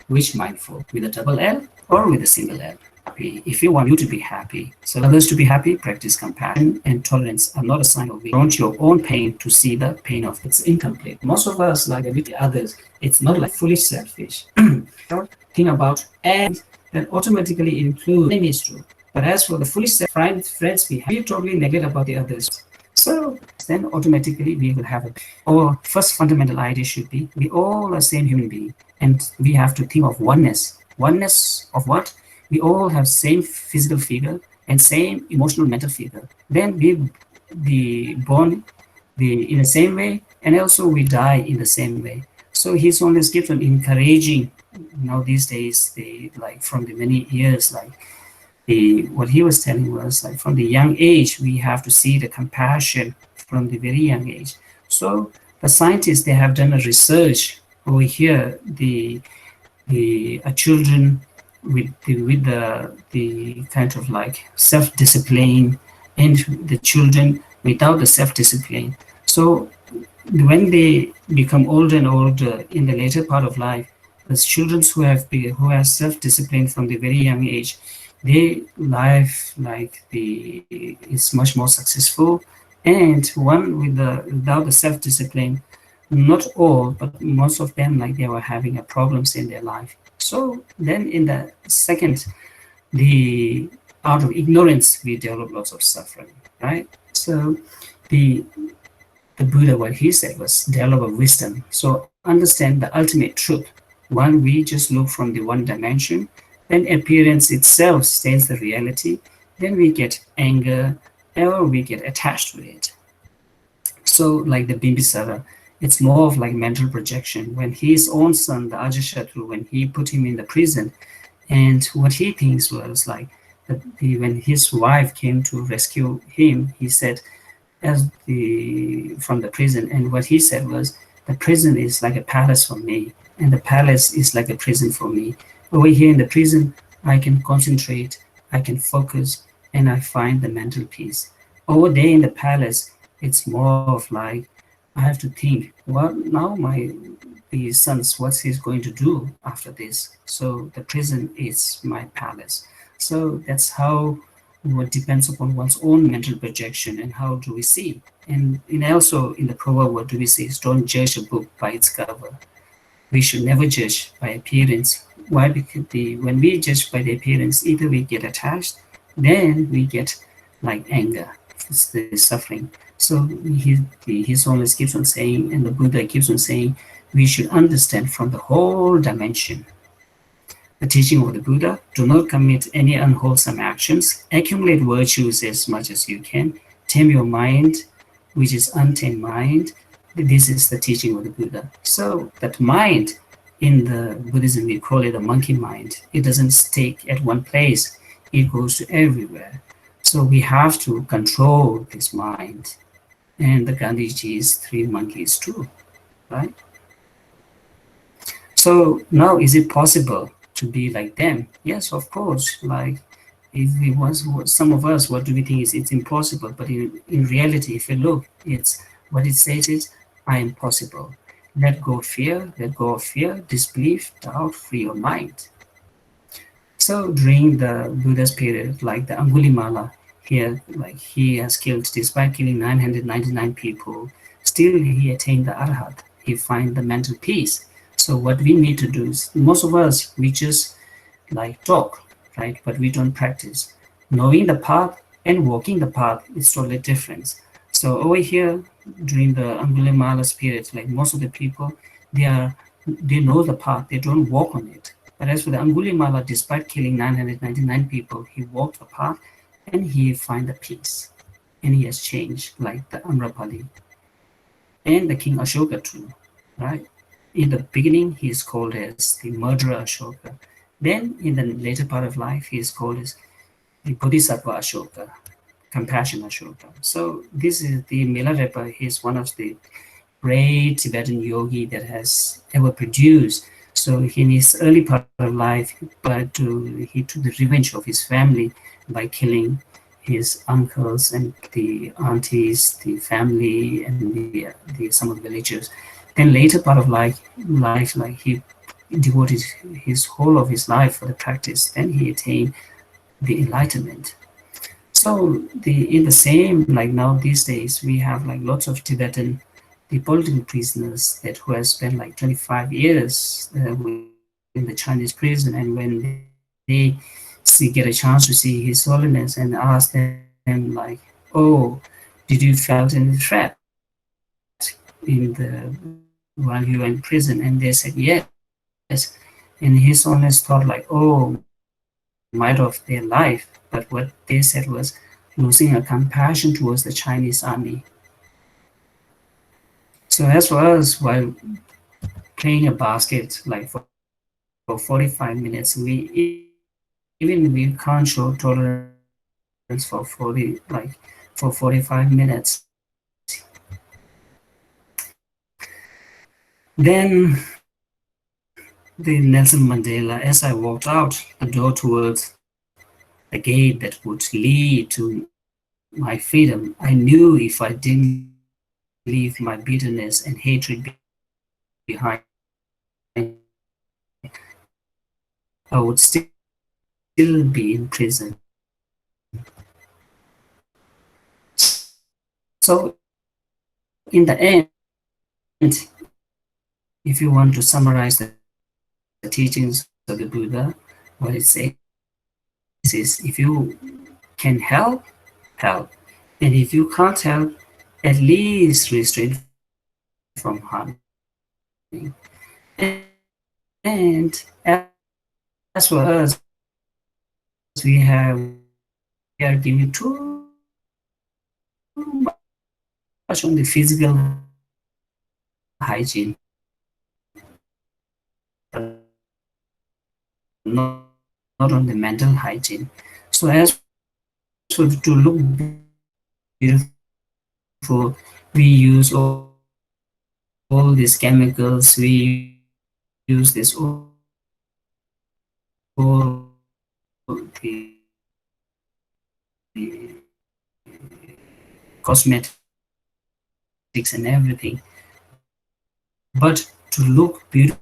which mindful, with a double L or with a single L. If you want you to be happy, so others to be happy, practice compassion and tolerance are not a sign of weakness. Want your own pain to see the pain of it's incomplete. Most of us, like with the others, it's not like fully selfish. Think about, and that automatically include enemies too. But as for the fully selfish friends we have, we totally negate about the others. So then automatically we will have it. Our first fundamental idea should be we all are same human being, and we have to think of oneness. Oneness of what? We all have same physical figure and same emotional mental figure. Then we be born in the same way, and also we die in the same way. So he's always keeps on encouraging. These days, like from the many years, like what he was telling was like from the young age we have to see the compassion from the very young age. So the scientists, they have done a research over here. The children with the kind of like self-discipline, and the children without the self-discipline. So when they become older and older in the later part of life, the children who have self-discipline from the very young age, their life is much more successful. And one without the self-discipline, not all, but most of them, like they were having a problems in their life. So then in the second, the out of ignorance, we develop lots of suffering, right? So the the Buddha, what he said was develop a wisdom. So understand the ultimate truth. While we just look from the one dimension, then appearance itself stays the reality. Then we get anger or we get attached to it. So like the Bimbisara, it's more of like mental projection. When his own son, the Ajatasattu, when he put him in the prison, and what he thinks was like, when his wife came to rescue him, he said, as the from the prison, and what he said was, the prison is like a palace for me, and the palace is like a prison for me. Over here in the prison, I can concentrate, I can focus, and I find the mental peace. Over there in the palace, it's more of like, I have to think, well, now the sons, what's he's going to do after this? So the prison is my palace. So that's how, what depends upon one's own mental projection and how do we see. And also in the proverb, what do we say is, don't judge a book by its cover. We should never judge by appearance. Why? Because when we judge by the appearance, either we get attached, then we get like anger, it's the suffering. So his always keeps on saying, and the Buddha keeps on saying, we should understand from the whole dimension. The teaching of the Buddha: do not commit any unwholesome actions, accumulate virtues as much as you can, tame your mind, which is untamed mind. This is the teaching of the Buddha. So that mind, in the Buddhism, we call it a monkey mind. It doesn't stay at one place, it goes to everywhere. So we have to control this mind. And the Gandhiji's three monkeys too, right? So now, is it possible to be like them? Yes, of course. Like, if we was some of us, what do we think is it's impossible? But in reality, if you look, it's what it says is, I am possible. Let go of fear, disbelief, doubt, free your mind. So during the Buddha's period, like the Angulimala here, like he has killed, despite killing 999 people, still he attained the Arhat. He find the mental peace. So what we need to do is, most of us, we just like talk, right? But we don't practice. Knowing the path and walking the path is totally different. So over here, during the Angulimala's period, like most of the people, they know the path, they don't walk on it. But as for the Angulimala, despite killing 999 people, he walked the path and he find the peace. And he has changed, like the Amrapali and the King Ashoka too, right? In the beginning, he is called as the murderer Ashoka. Then in the later part of life, he is called as the Bodhisattva Ashoka, compassion Ashoka. So this is the Milarepa. He is one of the great Tibetan yogi that has ever produced. So in his early part of life, he took the revenge of his family by killing his uncles and the aunties, the family, and the some of the villagers. Then later part of life, like he devoted his whole of his life for the practice. Then he attained the enlightenment. So in the same, like now these days, we have like lots of Tibetan, the political prisoners that who have spent like 25 years in the Chinese prison, and when they get a chance to see His Holiness and ask them like, oh, did you felt any threat in the while you were in prison? And they said yes. And His Holiness thought like, oh, might of their life, but what they said was losing a compassion towards the Chinese army. So as for us, while playing a basket like for 45 minutes, we can't show tolerance for 45 minutes. Then the Nelson Mandela, as I walked out the door towards the gate that would lead to my freedom, I knew if I didn't leave my bitterness and hatred behind, I would still be in prison. So in the end, if you want to summarize the teachings of the Buddha, what it says is, if you can help, help. And if you can't help, at least restrain from harming. And as for us, we are giving too much on the physical hygiene, not on the mental hygiene. So as for to look beautiful, we use all these chemicals, we use this all the cosmetics and everything. But to look beautiful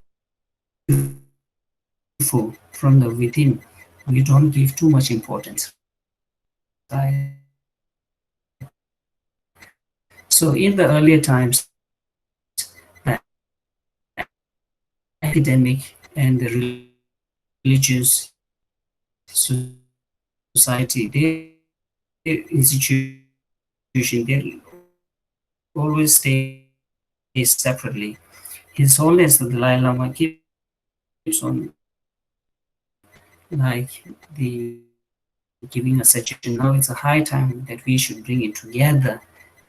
from the within, we don't give too much importance. Right? So in the earlier times, the academic and the religious society, their institution, they always stay separately. His Holiness the Dalai Lama keeps on like the giving a suggestion. Now it's a high time that we should bring it together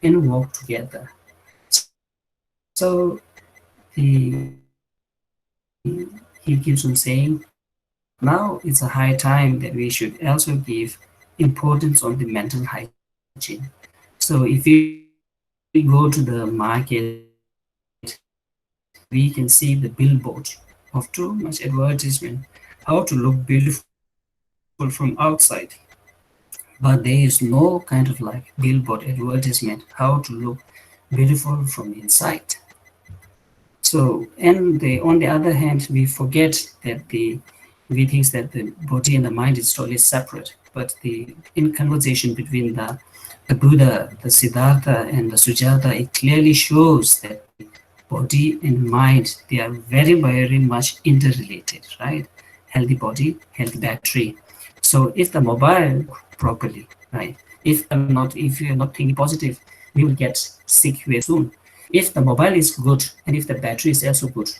and work together. So he keeps on saying, now it's a high time that we should also give importance on the mental hygiene. So if we go to the market, we can see the billboard of too much advertisement, how to look beautiful from outside. But there is no kind of like billboard advertisement, how to look beautiful from inside. So, and on the other hand, we forget that we think that the body and the mind is totally separate. But in conversation between the Buddha, the Siddhartha, and the Sujata, it clearly shows that body and mind, they are very, very much interrelated, right? Healthy body, healthy battery. So if the mobile properly, right? If you're not thinking positive, we will get sick very soon. If the mobile is good and if the battery is also good,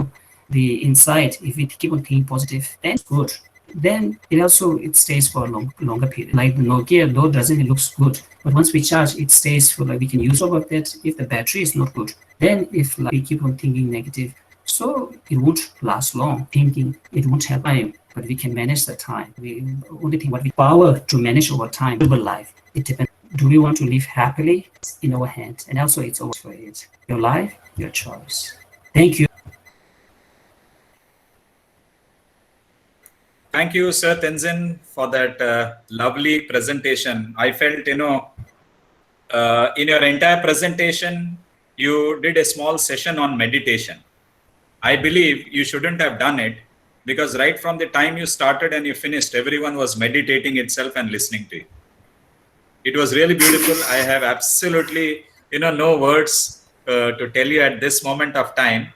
the inside, if we keep on thinking positive, then it's good. Then it stays for a longer period. Like the Nokia, though doesn't looks good, but once we charge, it stays for like we can use over that. If the battery is not good, then if like, we keep on thinking negative, so it won't last long. Thinking it won't have time, but we can manage the time. We only think what we power to manage our time, life. It depends. Do we want to live happily? It's in our hands, and also it's always for it. Your life, your choice. Thank you. Thank you, Sir Tenzin, for that lovely presentation. I felt, in your entire presentation, you did a small session on meditation. I believe you shouldn't have done it, because right from the time you started and you finished, everyone was meditating itself and listening to you. It was really beautiful. I have absolutely, no words to tell you at this moment of time.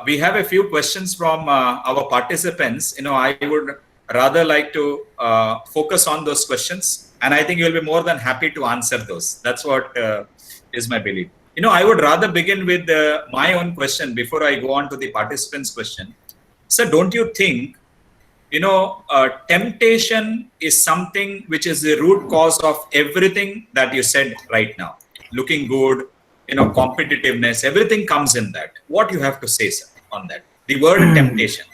We have a few questions from our participants. I would rather like to focus on those questions, and I think you'll be more than happy to answer those. That's what is my belief. I would rather begin with my own question before I go on to the participants' question. So don't you think, temptation is something which is the root cause of everything that you said right now? Looking good, competitiveness, everything comes in that. What you have to say, sir, on that? The word temptation.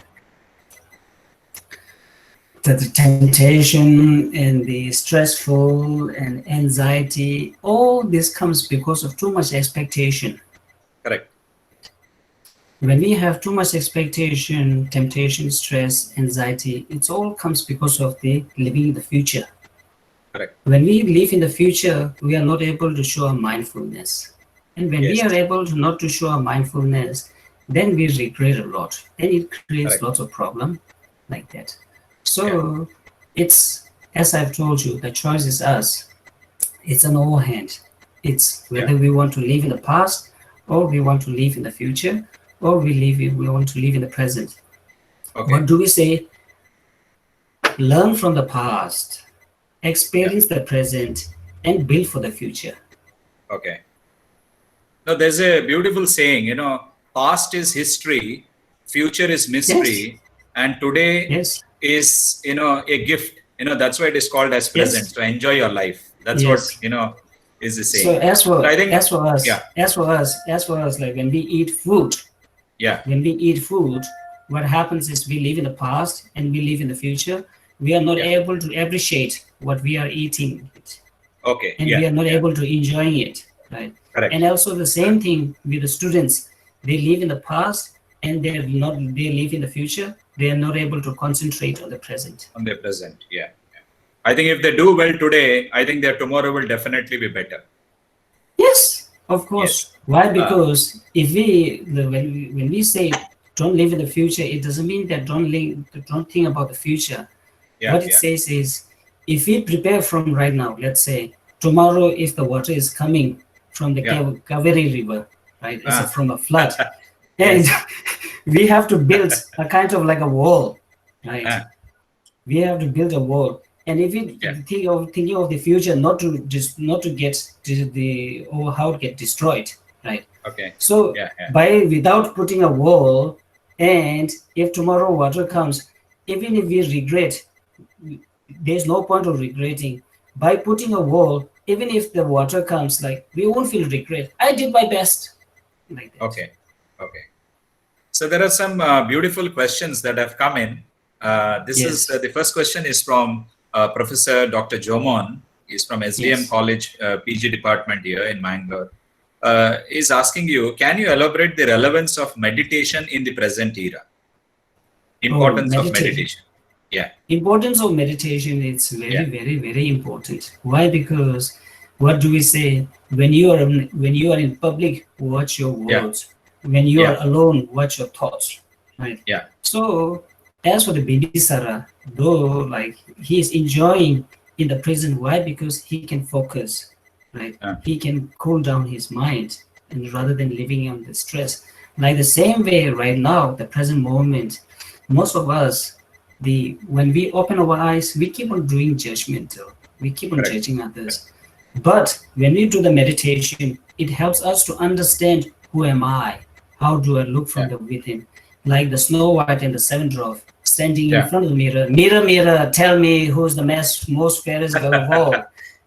The temptation and the stressful and anxiety, all this comes because of too much expectation. Correct. When we have too much expectation, temptation, stress, anxiety, it all comes because of the living in the future. Correct. When we live in the future, we are not able to show our mindfulness. And when we are able to not to show our mindfulness, then we regret a lot. And it creates lots of problems like that. So it's, as I've told you, the choice is us. It's an overhand. It's whether we want to live in the past or we want to live in the future, or we want to live in the present. Okay. What do we say? Learn from the past, experience the present, and build for the future. Okay. No, there's a beautiful saying, you know, past is history, future is mystery, and today Yes. is, you know, a gift. You know, that's why it is called as present. Yes. So enjoy your life. That's what, Yes. you know, is the saying. So as for I think, as for us, yeah, as for us, like when we eat food, yeah, what happens is we live in the past and we live in the future. We are not Yeah. able to appreciate what we are eating, okay, and yeah, we are not yeah, able to enjoy it, right? correct. And also the same thing with the students. They live in the past and they live in the future. They are not able to concentrate on the present. On the present, yeah. I think if they do well today, I think their tomorrow will definitely be better. Yes, of course. Yes. Why? Because when we say don't live in the future, it doesn't mean that don't think about the future. Yeah, What it yeah, says is, if we prepare from right now, let's say tomorrow, if the water is coming from the Yeah. Kaveri River, right? It's Ah. from a flood, and we have to build a kind of like a wall, right? Ah. We have to build a wall, and if you Yeah. thinking of the future, not to get the or how to get destroyed, right? Okay. So Yeah, yeah. without putting a wall, and if tomorrow water comes, even if we regret, there's no point of regretting. By putting a wall, even if the water comes, like we won't feel regret. I did my best, like that. Okay. Okay. So there are some beautiful questions that have come in. This Yes. is the first question is from Professor Dr. Jomon. He's from SDM Yes. College PG department here in Mangalore. Is asking you, can you elaborate the relevance of meditation in the present era? Importance of meditation. Yeah. Importance of meditation is very, Yeah. very, very important. Why? Because what do we say? When you are in public, watch your Yeah. words. When you Yeah. are alone, watch your thoughts. Right. Yeah. So as for the Bindisara, though, like he is enjoying in the present. Why? Because he can focus. Right. He can cool down his mind, and rather than living on the stress. Like the same way, right now, the present moment, most of us, when we open our eyes, we keep on doing judgmental. We keep on Correct. judging others. But when we do the meditation, it helps us to understand who am I? How do I look from the within? Like the Snow White and the Seven Dwarf standing in front of the mirror. Mirror, mirror, tell me who's the most fairest girl of all.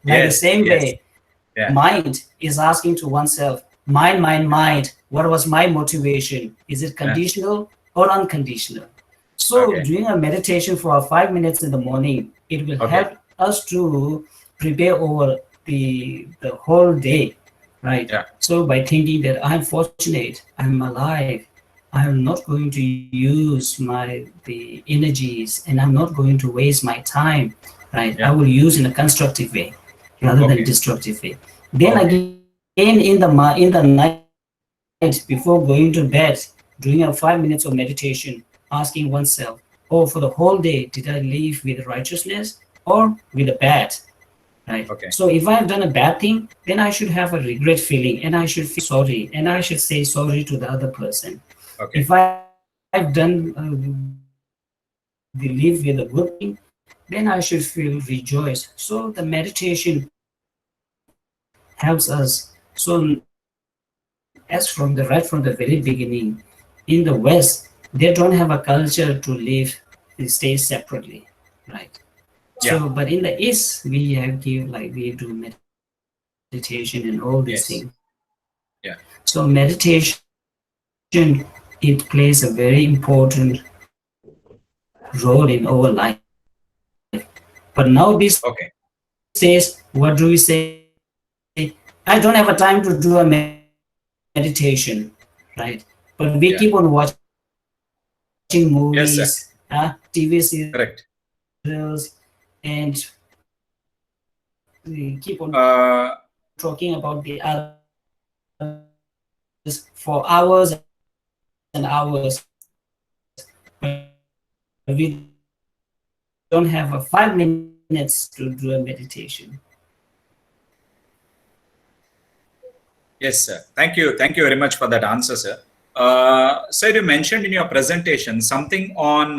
Like the same way, mind is asking to oneself, mind, what was my motivation? Is it conditional or unconditional? So doing a meditation for 5 minutes in the morning, it will help us to prepare over the whole day, right? So by thinking that I'm fortunate, I'm alive, I'm not going to use the energies, and I'm not going to waste my time, right? I will use in a constructive way rather than destructive way. Then again, in the night before going to bed, doing a 5 minutes of meditation, asking oneself, oh, for the whole day, did I live with righteousness or with a bad? Right. So if I've done a bad thing, then I should have a regret feeling, and I should feel sorry, and I should say sorry to the other person. If I've done the live with a good thing, then I should feel rejoiced. So the meditation helps us. So as from the very beginning, in the West, they don't have a culture to live and stay separately, right? So, but in the East, we do meditation and all these things. Yeah. So meditation, it plays a very important role in our life. But now these days, what do we say? I don't have a time to do a meditation, right? But we keep on watching movies, TV serials, and we keep on talking about the others for hours and hours. But we don't have a 5 minutes to do a meditation. Yes, sir. Thank you. Thank you very much for that answer, sir. Sir, you mentioned in your presentation something on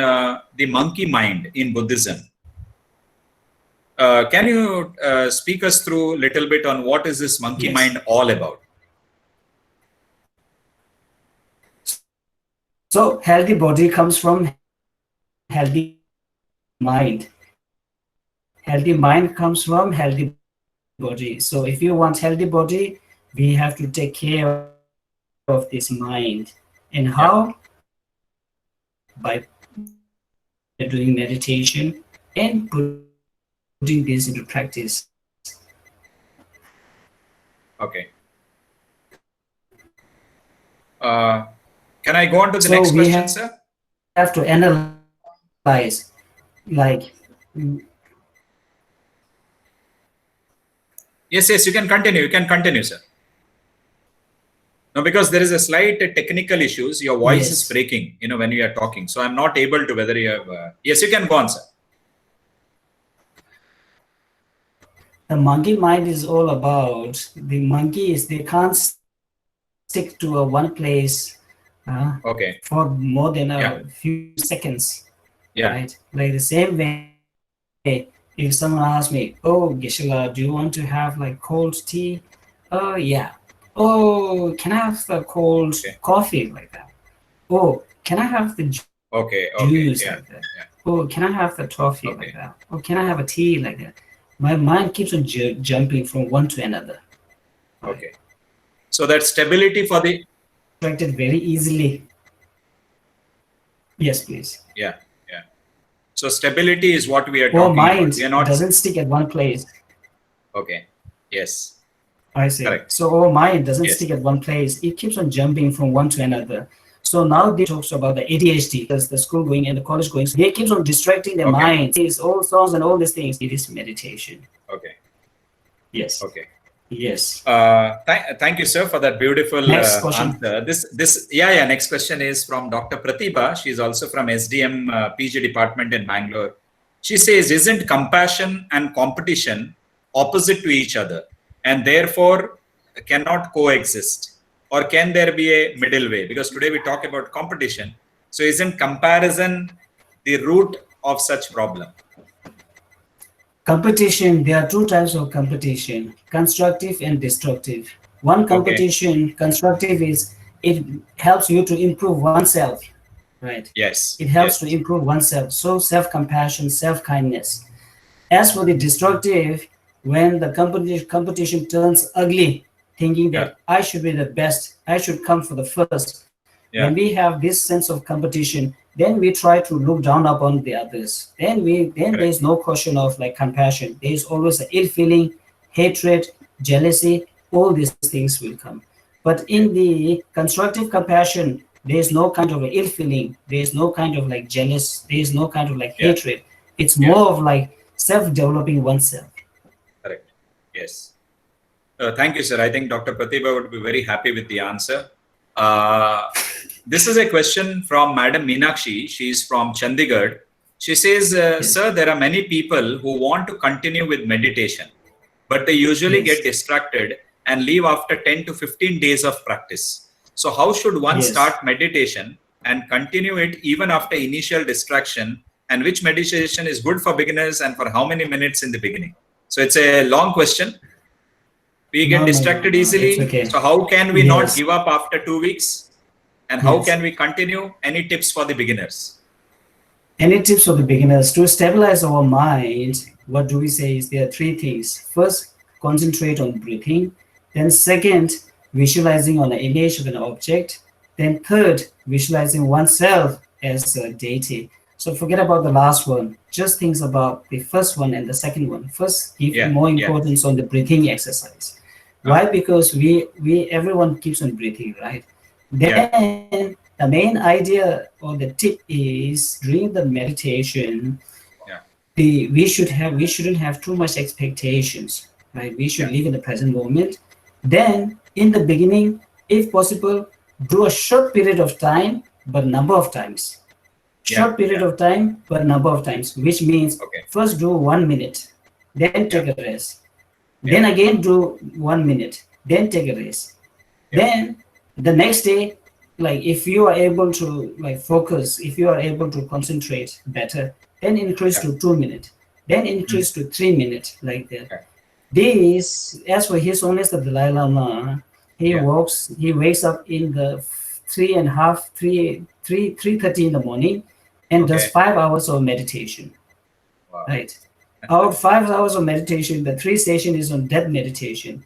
the monkey mind in Buddhism. Can you speak us through a little bit on what is this monkey mind all about? So healthy body comes from healthy mind. Healthy mind comes from healthy body. So if you want healthy body, we have to take care of this mind. And how? By doing meditation and putting this into practice. Okay. Can I go on to the next question, sir? We have to analyze, like. Yes, you can continue. You can continue, sir. No, because there is a slight technical issues. Your voice is breaking, when you are talking. So I'm not able to whether you have. Yes, you can go on, sir. The monkey mind is all about the monkeys. They can't stick to one place for more than a few seconds. Right? Like the same way, if someone asks me, "Oh, Jeshe, do you want to have like cold tea?" "Oh, yeah." "Oh, can I have the cold coffee?" Like that. "Oh, can I have the juice like that?" "Oh, can I have the toffee like that?" "Oh, can I have a tea like that?" My mind keeps on jumping from one to another. Okay. So that stability for the distracted very easily. Yes, please. Yeah. So stability is what we are talking about. We are not doesn't stick at one place. Okay. Yes. I see. Correct. So our mind doesn't stick at one place. It keeps on jumping from one to another. So now they talks about the ADHD, there's the school going and the college going. So they keeps on distracting their minds. It's all songs and all these things. It is meditation. Okay. Yes. Okay. Yes. Thank you, sir, for that beautiful next question. answer. Next question is from Dr. Pratibha. She's also from SDM PG department in Bangalore. She says, isn't compassion and competition opposite to each other and therefore cannot coexist? Or can there be a middle way? Because today we talk about competition. So isn't comparison the root of such problem? Competition, there are two types of competition, constructive and destructive. One competition, constructive, is it helps you to improve oneself, right? Yes. It helps to improve oneself. So self-compassion, self-kindness. As for the destructive, when the competition turns ugly, thinking that I should be the best, I should come for the first. When we have this sense of competition, then we try to look down upon the others. Then there's no question of like compassion. There's always an ill feeling, hatred, jealousy, all these things will come. But in the constructive compassion, there's no kind of ill feeling, there's no kind of like jealous, there's no kind of like hatred. It's more of like self-developing oneself. Correct. Yes. Thank you, sir. I think Dr. Pratibha would be very happy with the answer. This is a question from Madam Meenakshi. She's from Chandigarh. She says, sir, there are many people who want to continue with meditation, but they usually get distracted and leave after 10 to 15 days of practice. So how should one start meditation and continue it even after initial distraction? And which meditation is good for beginners and for how many minutes in the beginning? So it's a long question. We get distracted easily. So how can we not give up after 2 weeks? And how can we continue? Any tips for the beginners? Any tips for the beginners? To stabilize our mind, what do we say is there are three things. First, concentrate on breathing. Then second, visualizing on an image of an object. Then third, visualizing oneself as a deity. So forget about the last one. Just think about the first one and the second one. First, give more importance on the breathing exercise. Why? Because everyone keeps on breathing, right? Then the main idea or the tip is during the meditation, we shouldn't have too much expectations, right? We should live in the present moment. Then in the beginning, if possible, do a short period of time, but number of times. Short period of time, but number of times, which means first do 1 minute, then take a rest. Then again do 1 minute, then take a rest. Then the next day, like if you are able to like focus, if you are able to concentrate better, then increase to 2 minutes, then increase to 3 minutes, like that. Okay. This, as for His Holiness the Dalai Lama, he wakes up in the 3:30 in the morning and does 5 hours of meditation. Wow. Right. Out 5 hours of meditation, the 3 session is on death meditation.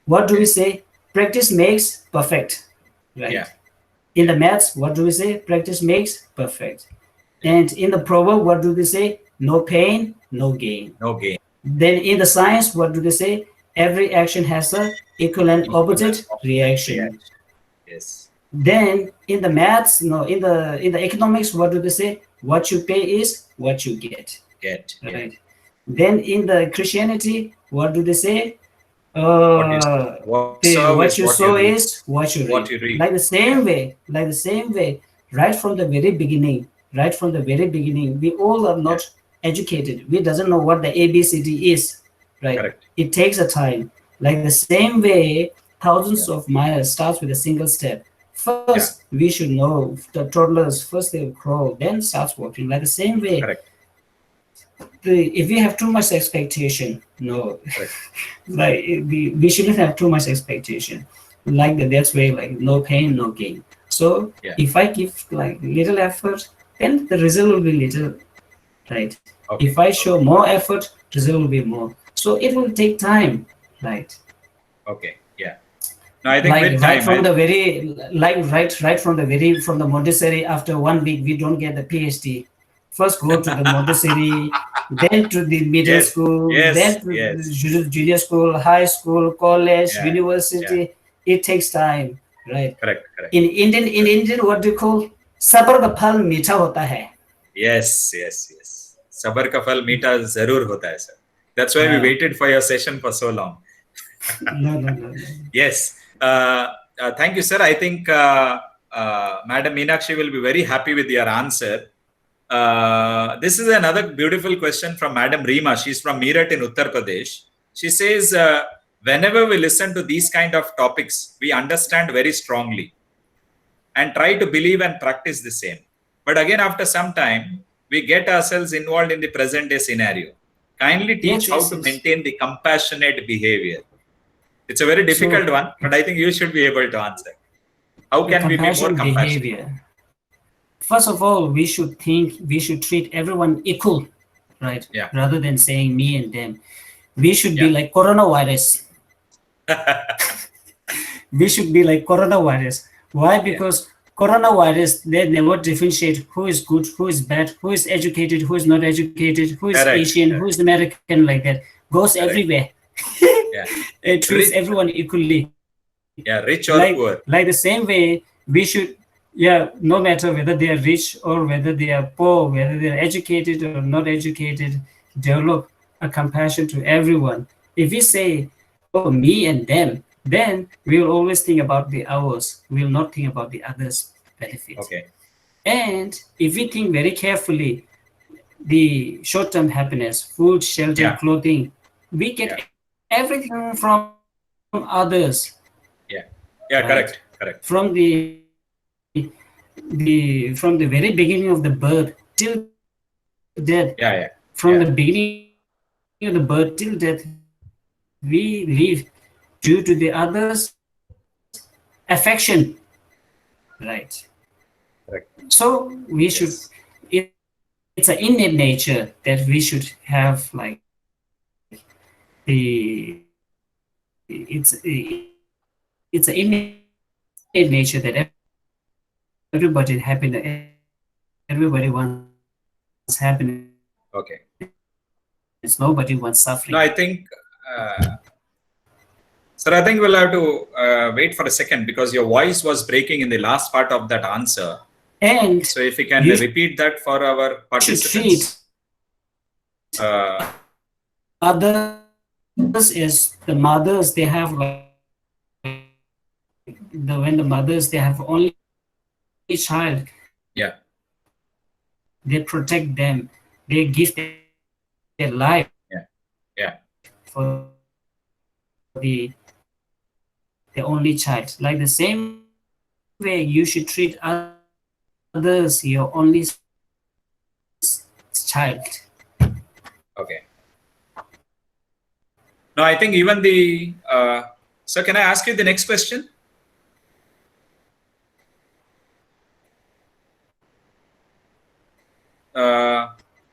What do we say? Practice makes perfect. Right. Yeah. In the maths, what do we say? Practice makes perfect. And in the proverb, what do they say? No pain, no gain. No gain. Then in the science, what do they say? Every action has a equal and opposite reaction. Yes. Then in the maths, in the economics, what do they say? What you pay is what you get. Right. Yeah. Then in the Christianity, what do they say? What you sow is what you reap. Like the same way, right from the very beginning, we all are not educated. We doesn't know what the ABCD is, right? Correct. It takes a time. Like the same way, thousands of miles starts with a single step. First, we should know the toddlers, first they crawl, then starts walking. Like the same way. Correct. If we have too much expectation, no, like we shouldn't have too much expectation. Like that's way, like no pain, no gain. So if I give like little effort, then the result will be little, right? Okay. If I show more effort, result will be more. So it will take time, right? Okay. Yeah. No, I think like with right time, from the Montessori, after 1 week we don't get the PhD. First go to the Montessori, then to the middle school, then to the junior school, high school, college, university. It takes time, right? Correct. In Indian, what do you call? Sabar ka phal meetha hota hai. Yes. Sabar ka phal meetha zarur hota hai, sir. That's why we waited for your session for so long. No. Yes. Thank you, sir. I think Madam Meenakshi will be very happy with your answer. This is another beautiful question from Madam Reema. She's from Meerut in Uttar Pradesh. She says, whenever we listen to these kind of topics, we understand very strongly and try to believe and practice the same. But again, after some time, we get ourselves involved in the present day scenario. Kindly teach how to maintain the compassionate behavior. It's a very difficult one, but I think you should be able to answer. How can we be more compassionate? Behavior. First of all, we should treat everyone equal, right? Yeah. Rather than saying me and them. We should be like coronavirus. We should be like coronavirus. Why? Because coronavirus, they never differentiate who is good, who is bad, who is educated, who is not educated, who is Asian, who is American, like that. Goes everywhere. It treats everyone equally. Yeah, rich or poor. Like the same way, we should, no matter whether they are rich or whether they are poor, whether they are educated or not educated, develop a compassion to everyone. If we say, oh, me and them, then we will always think about the ours. We will not think about the others' benefits. Okay. And if we think very carefully, the short-term happiness, food, shelter, clothing, we get everything from others. Correct. From the very beginning of the birth till death. From the beginning of the birth till death, we live due to the others' affection, right? So we should. It's an innate nature that we should have like it's an innate nature that everybody happy. Everybody wants happiness. Okay. Nobody wants suffering. No, I think, sir, I think we'll have to wait for a second because your voice was breaking in the last part of that answer. And so if you can repeat that for our participants. Others is the mothers, they have like when the mothers, they have only a child. They protect them. They give their life. For the only child. Like the same way you should treat others, your only child. Okay. No, I think even the sir, can I ask you the next question?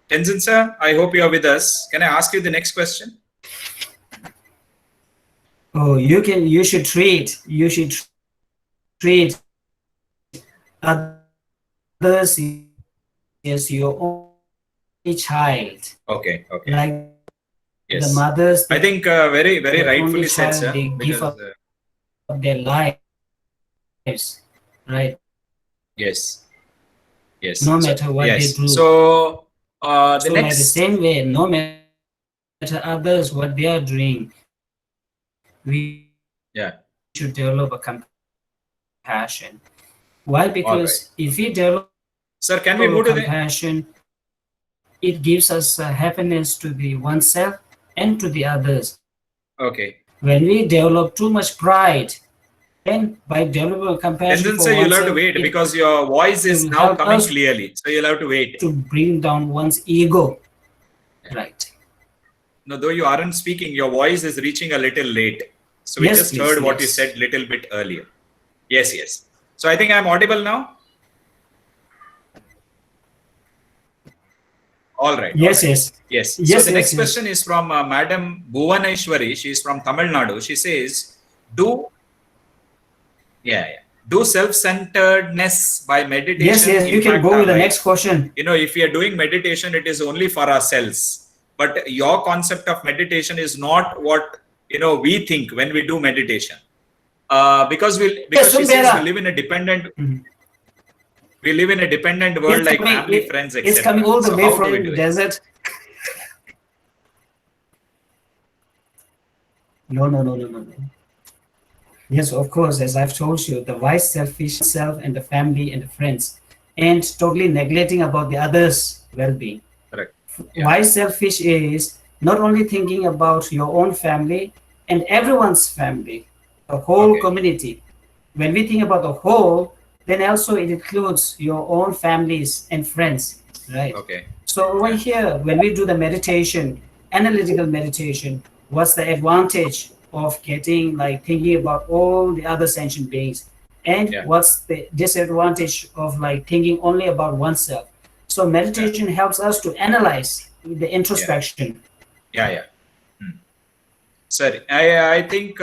Tenzin sir, I hope you are with us. Can I ask you the next question? Oh, you should treat others as your only child. Okay. Okay. Like Yes. the mothers, I think very their rightfully only said, child, sir. they give Because up their lives, right? yes. Yes. No So, matter what yes. they do. So the So like the next. same way, no matter others what they are doing, we should develop a compassion. Why? Because if we develop Sir, can we move to the compassion, it gives us happiness to the oneself and to the others. okay. When we develop too much pride, then by developing compassion Tenzin for sir, you'll have to oneself, wait it because your voice is will now help coming us clearly. So you'll have to wait. to bring down one's ego. Right. No, though you aren't speaking, your voice is reaching a little late. So we Yes, just please, heard what you yes. said little bit earlier. Yes, yes. So I think I'm audible now. All right. Yes, all right. yes. Yes. Yes, So the yes, next yes. question is from Madam Bhuvaneshwari. She is from Tamil Nadu. She says, do self-centeredness by meditation. Yes, yes. You can impact go our with the life? next question. You know, if we are doing meditation, it is only for ourselves. But your concept of meditation is not what we think when we do meditation. Because she says we live in a dependent. We live in a dependent world, like family, friends, etc. It's coming all the way from the desert. No. Yes, of course, as I've told you, the wise selfish self and the family and the friends, and totally neglecting about the others' well-being. Correct. Wise selfish is not only thinking about your own family and everyone's family, the whole community. When we think about the whole, then also it includes your own families and friends, right? Okay. So over here, when we do the meditation, analytical meditation, what's the advantage of thinking about all the other sentient beings? And what's the disadvantage of thinking only about oneself? So meditation helps us to analyze the introspection. Yeah. Sorry, I think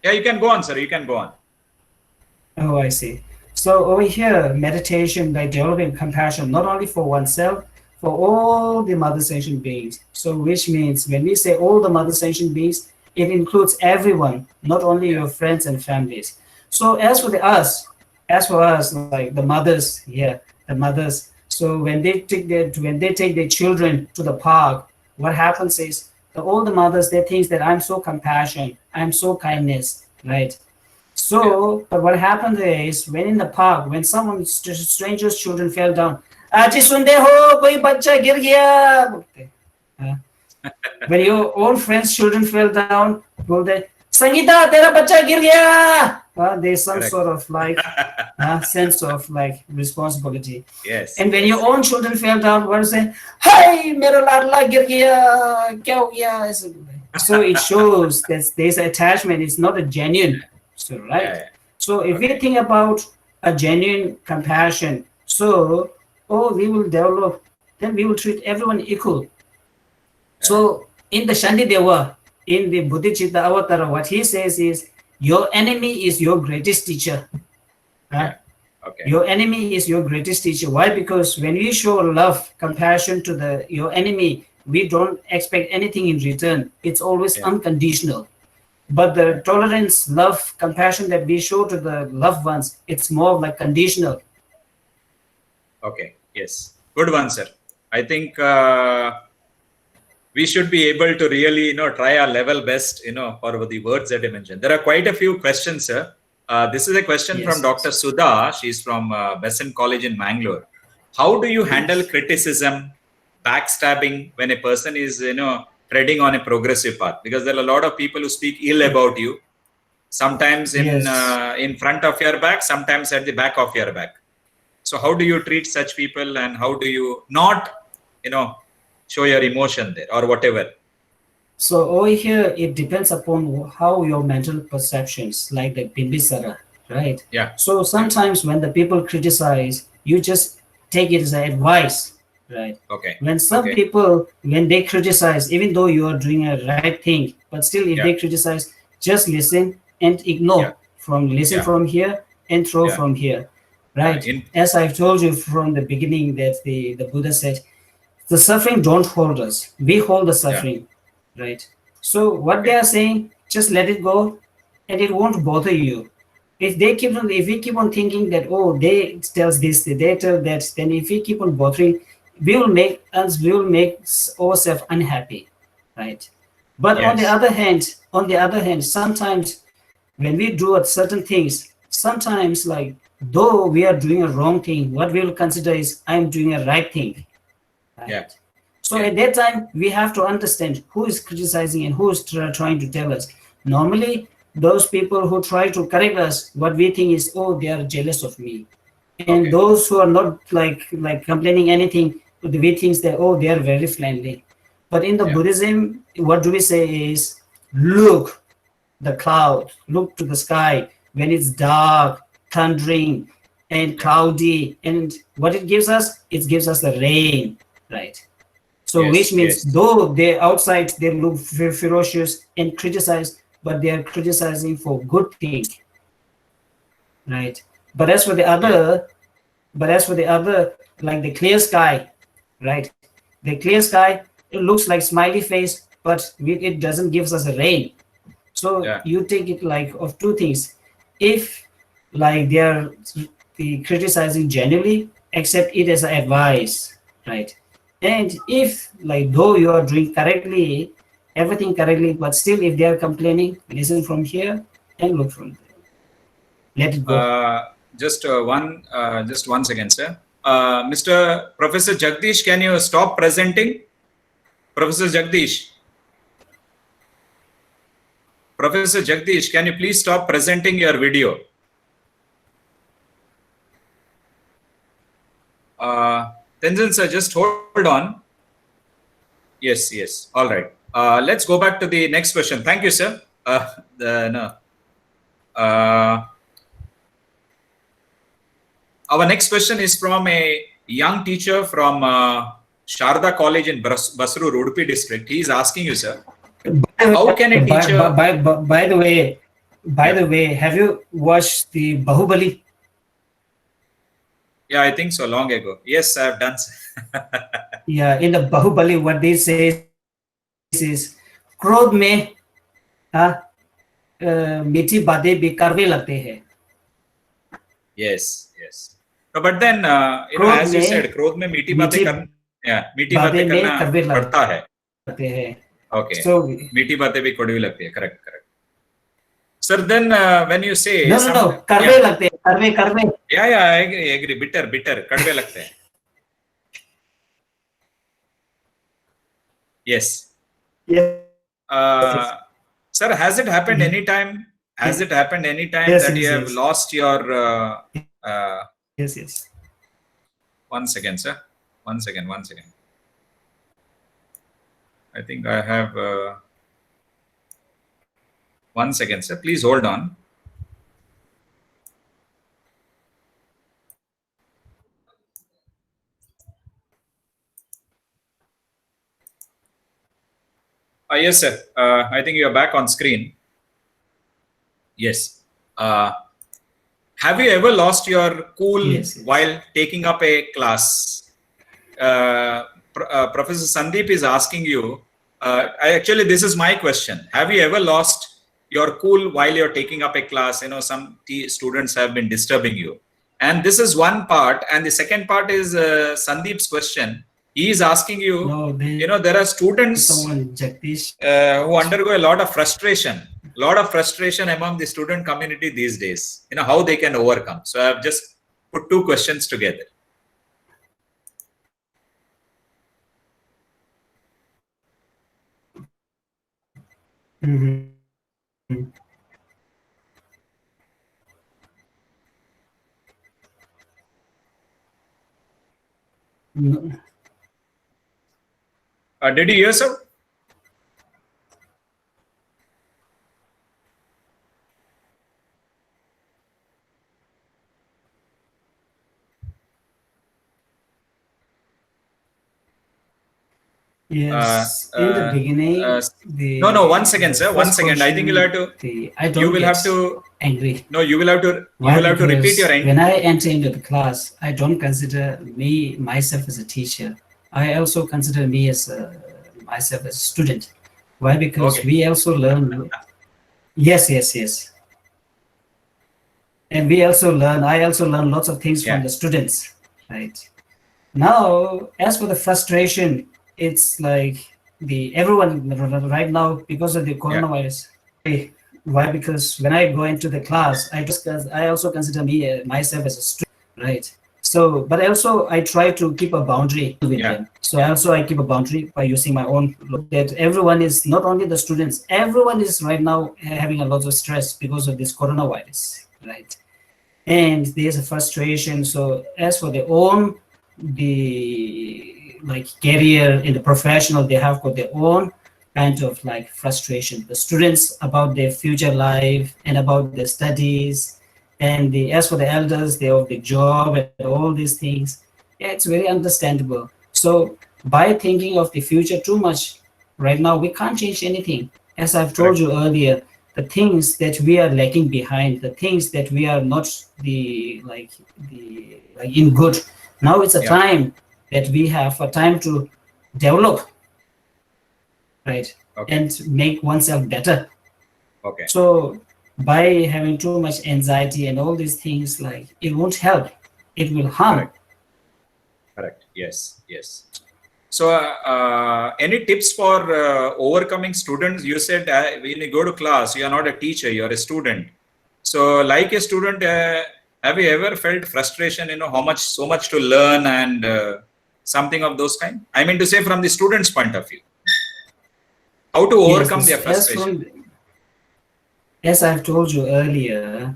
Then you can go on, sir. You can go on. Oh, I see. So over here, meditation by developing compassion, not only for oneself, for all the mother sentient beings. So which means when we say all the mother sentient beings, it includes everyone, not only your friends and families. So as for us, like the mothers, the mothers. So when they take their children to the park, what happens is all the mothers, they think that I'm so compassionate, I'm so kindness, right? So, but what happened is when in the park, when someone stranger's children fell down, "Aji sunde ho, koi bacha gir gaya." When your own friend's children fell down, बोलते, "Sangeeta, tera bacha gir gaya." There's some sort of sense of responsibility. Yes. And when your own children fell down, what is it? "Hey, mera ladla gir gaya, kya ho gaya?" So it shows that there's attachment. It's not a genuine. So right. So if we think about a genuine compassion, so we will develop. Then we will treat everyone equal. So in the Shantideva, in the Bodhicitta Avatara, what he says is, your enemy is your greatest teacher. Your enemy is your greatest teacher. Why? Because when we show love, compassion to your enemy, we don't expect anything in return. It's always unconditional. But the tolerance, love, compassion that we show to the loved ones, it's more like conditional. Okay. Yes. Good one, sir. I think we should be able to really, try our level best, for the words that you mentioned. There are quite a few questions, sir. This is a question from Dr. Sudha. She's from Besant College in Mangalore. How do you handle criticism, backstabbing when a person is, treading on a progressive path? Because there are a lot of people who speak ill about you. sometimes in front of your back, sometimes at the back of your back. So how do you treat such people, and how do you not, show your emotion there or whatever? So over here, it depends upon how your mental perceptions, like the Bimbisara, right? Yeah. So sometimes when the people criticize, you just take it as advice, right? Okay. When some people, when they criticize, even though you are doing a right thing, but still if they criticize, just listen and ignore. Listen from here and throw from here, right? As I've told you from the beginning that the Buddha said, the suffering don't hold us. We hold the suffering, right? So what they are saying, just let it go, and it won't bother you. If we keep on thinking that, oh, they tells this, they tell that, then if we keep on bothering, we will make ourselves unhappy, right? But on the other hand, sometimes when we do certain things, sometimes like though we are doing a wrong thing, what we will consider is I'm doing a right thing. Right? So at that time, we have to understand who is criticizing and who is trying to tell us. Normally, those people who try to correct us, what we think is, oh, they are jealous of me. And those who are not like complaining anything, we think that, oh, they are very friendly. But in the Buddhism, what do we say is, look, the cloud, look to the sky when it's dark, thundering, and cloudy. And what it gives us the rain, right? So which means though they outside they look ferocious and criticize, but they are criticizing for good thing, right? But as for the other, like the clear sky, right? The clear sky, it looks like smiley face, but it doesn't give us a rain. So you take it like of two things. If like they are criticizing genuinely, accept it as advice, right? And if like though you are doing everything correctly, but still if they are complaining, listen from here and look from there. Let it go. Just one second, sir. Mr. Professor Jagdish, can you stop presenting? Professor Jagdish. Professor Jagdish, can you please stop presenting your video? Tenzin sir, just hold on. Yes. All right. Let's go back to the next question. Thank you, sir. Our next question is from a young teacher from Sharda College in Basru, Udupi district. He is asking you, sir, how can a teacher... By the way, have you watched the Bahubali? Yeah, I think so, long ago. Yes, I have done so. Yeah, in the Bahubali, what they say is, क्रोध में मीठी बातें भी कड़वे लगते हैं. Yes. No, but then, as you said, क्रोध में मीठी बातें करना पड़ता है. Okay. So मीठी बातें भी कड़वी लगती है. Correct. Sir, then when you say no, कड़वे लगते हैं, कड़वे. Yeah, I agree. Bitter, कड़वे लगते हैं. Yes. Sir, has it happened any time? That you have lost your... Yes. One second, sir. One second. I think I have... One second, sir. Please hold on. Yes, sir. I think you are back on screen. Yes. Have you ever lost your cool while taking up a class? Professor Sandeep is asking you. Actually, this is my question. Have you ever lost your cool while you're taking up a class? Some students have been disturbing you. And this is one part. And the second part is Sandeep's question. He is asking you, there are students who undergo a lot of frustration among the student community these days, how they can overcome. So I have just put two questions together. No, Did you hear, sir? yes, in the beginning, No, one second, sir. One first second. I think you'll have to. I don't You will get have to. angry. No, you will have to. You Why? will have to repeat your. When I enter into the class, I don't consider myself as a teacher. I also consider me as myself as a student. Why? Because Okay. we also learn. Yes. And we also learn. I also learn lots of things Yeah. from the students, right? Now, as for the frustration, it's like everyone right now because of the coronavirus. Why? Because when I go into the class, I also consider myself as a student, right? So, but also I try to keep a boundary with them. So I keep a boundary by using my own look that everyone is not only the students, everyone is right now having a lot of stress because of this coronavirus, right? And there's a frustration. So as for their own career in the professional, they have got their own kind of like frustration. The students about their future life and about their studies, and as for the elders, they have the job and all these things. Yeah, it's very understandable. So by thinking of the future too much right now, we can't change anything. As I've told you earlier, the things that we are lagging behind, the things that we are not in good. Now it's a time that we have a time to develop, right? And make oneself better. Okay. So by having too much anxiety and all these things, like it won't help. It will harm. Correct. Yes. So, any tips for overcoming students? You said when you go to class, you are not a teacher, you are a student. So, like a student, have you ever felt frustration? So much to learn and something of those kind. I mean to say, from the student's point of view, how to overcome their frustration. As I've told you earlier,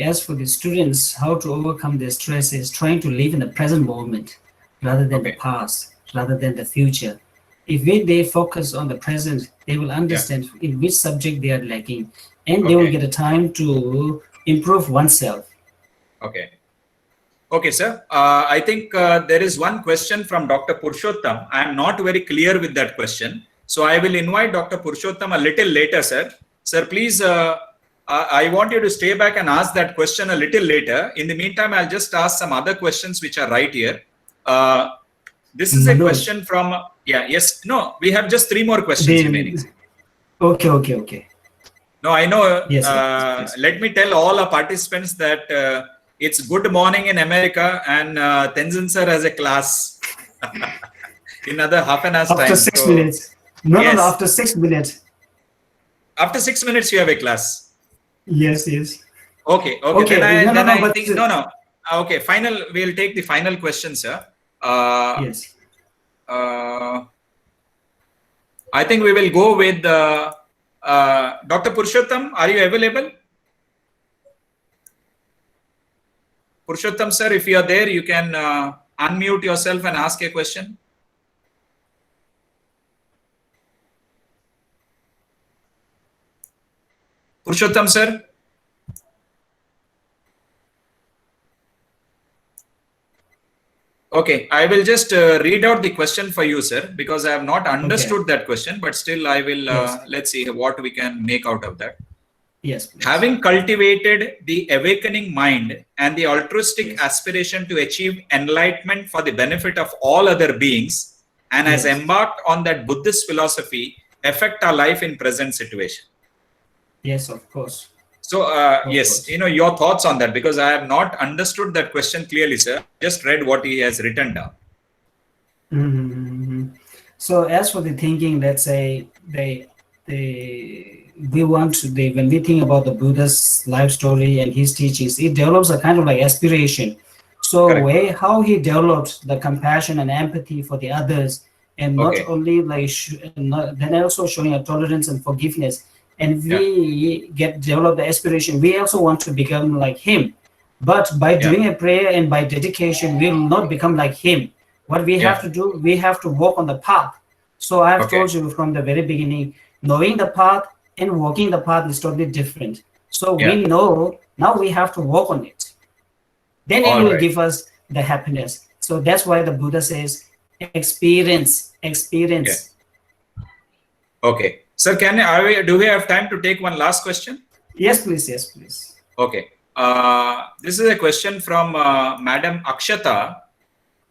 as for the students, how to overcome their stress is trying to live in the present moment rather than the past, rather than the future. If they focus on the present, they will understand in which subject they are lacking, and they will get a time to improve oneself. Okay, sir. I think there is one question from Dr. Purushottam. I am not very clear with that question. So I will invite Dr. Purushottam a little later, sir. Sir, please, I want you to stay back and ask that question a little later. In the meantime, I'll just ask some other questions which are right here. This is a question from, we have just 3 more questions remaining. Okay. No, I know. Yes. Let me tell all our participants that it's good morning in America and Tenzin sir has a class in another half an hour's time. After 6 minutes. No, after 6 minutes. After 6 minutes, you have a class. Yes. Okay. Then I think no. Okay, we'll take the final question, sir. Yes. I think we will go with Dr. Purushottam. Are you available? Purushottam, sir, if you are there, you can unmute yourself and ask a question. Purushottam, sir. Okay, I will just read out the question for you, sir, because I have not understood that question, but still I will, let's see what we can make out of that. Yes. Please. Having cultivated the awakening mind and the altruistic aspiration to achieve enlightenment for the benefit of all other beings, and has embarked on that Buddhist philosophy, affect our life in present situation. Yes, of course. So, your thoughts on that, because I have not understood that question clearly, sir. Just read what he has written down. Mm-hmm. So, as for the thinking, let's say when we think about the Buddha's life story and his teachings, it develops a kind of like aspiration. So, how he developed the compassion and empathy for the others, and not only then also showing a tolerance and forgiveness. And we develop the aspiration. We also want to become like him, but by doing a prayer and by dedication, we will not become like him. What we have to do, we have to walk on the path. So I have told you from the very beginning, knowing the path and walking the path is totally different. So we know, now we have to walk on it. Then it will give us the happiness. So that's why the Buddha says, experience. Okay. Sir, do we have time to take one last question? Yes, please. Okay. This is a question from Madam Akshata.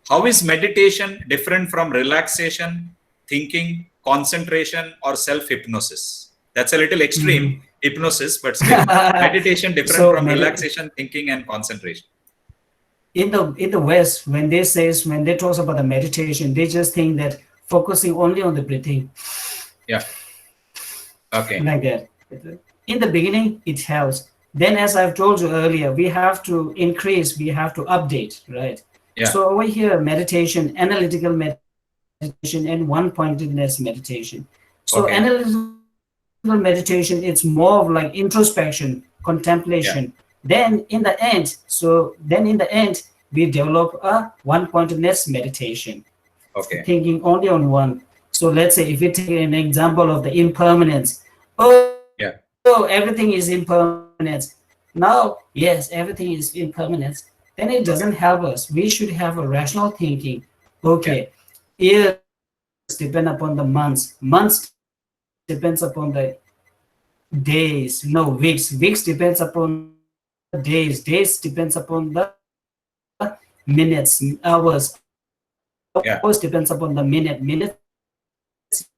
How is meditation different from relaxation, thinking, concentration, or self-hypnosis? That's a little extreme, hypnosis, but still meditation different from relaxation, thinking, and concentration. In the West, when they talk about the meditation, they just think that focusing only on the breathing. Yeah. Okay. Like that. In the beginning, it helps. Then, as I've told you earlier, we have to increase, we have to update, right? Yeah. So over here, meditation, analytical meditation, and one-pointedness meditation. So analytical meditation, it's more of like introspection, contemplation. Then in the end, we develop a one-pointedness meditation. Thinking only on one. So let's say if we take an example of the impermanence. Oh, everything is impermanence. Now, yes, everything is impermanence. Then it doesn't help us. We should have a rational thinking. Years depend upon the months. Months depends upon the days. Weeks depends upon the days. Days depends upon the minutes, hours. Hours depends upon the minute. Minutes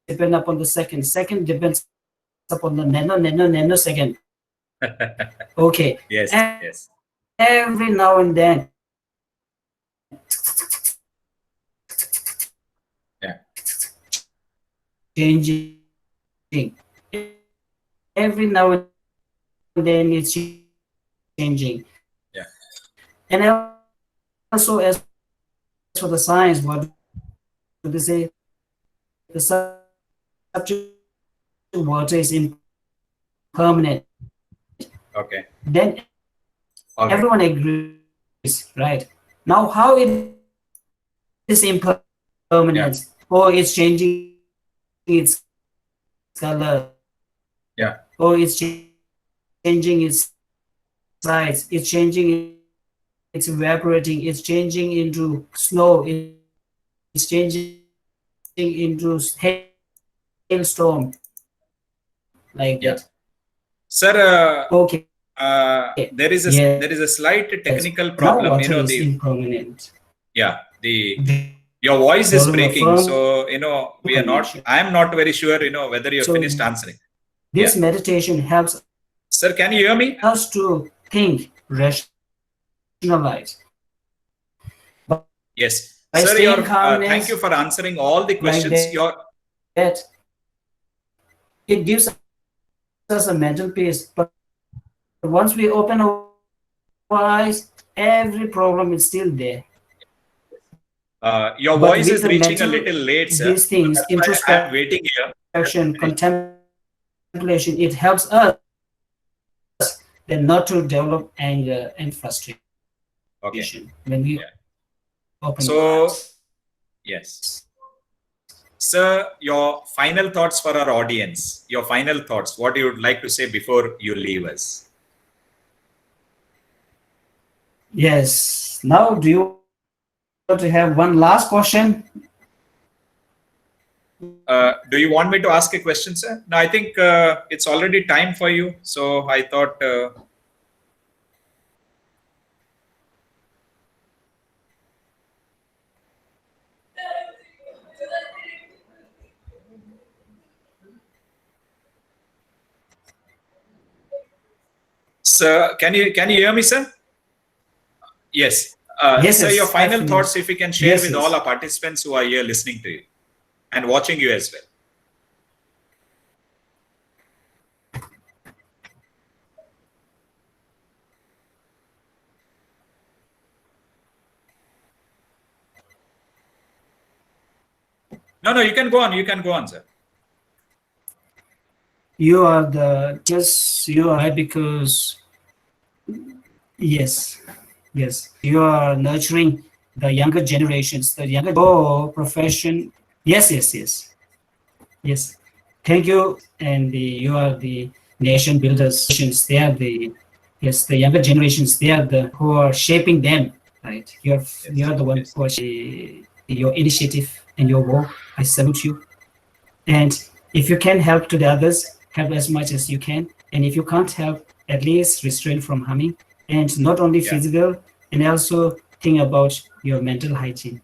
depend upon the second. Second depends upon the nanosecond. Yes. Every now and then. Changing. Every now and then it's changing. And also, as for the science, what do they say? The subject water is impermanent. Then everyone agrees, right? Now, how it is impermanent, or it's changing its color, or it's changing its size, it's changing, it's evaporating, it's changing into snow, it's changing into hailstorm, like that. Sir, there is a slight technical problem. You know, impermanent. Your voice is breaking, so we are not. I am not very sure. Whether you have finished answering. This meditation helps. Sir, can you hear me? Us to think, rationalize. Yes, sir. Thank you for answering all the questions. It gives us a mental peace, but once we open our eyes, every problem is still there. Your voice is reaching a little late, sir. These things, introspection, waiting here. Contemplation, it helps us then not to develop anger and frustration when we open our eyes. Yes. Sir, your final thoughts for our audience. Your final thoughts. What you would like to say before you leave us? Yes. Now, do you want to have one last question? Do you want me to ask a question, sir? No, I think it's already time for you. So I thought... Sir, can you hear me, sir? Yes. Yes, sir, your final thoughts, if you can share with all yes. our participants who are here listening to you and watching you as well. No, you can go on. You can go on, sir. You are you are because yes, you are nurturing the younger generations, the younger profession. Yes. Thank you. And you are the nation builders. They are the younger generations. They are the who are shaping them. Right. You're the one who are your initiative and your work. I salute you. And if you can help to the others, help as much as you can. And if you can't help, at least restrain from harming. And not only physical, and also think about your mental hygiene.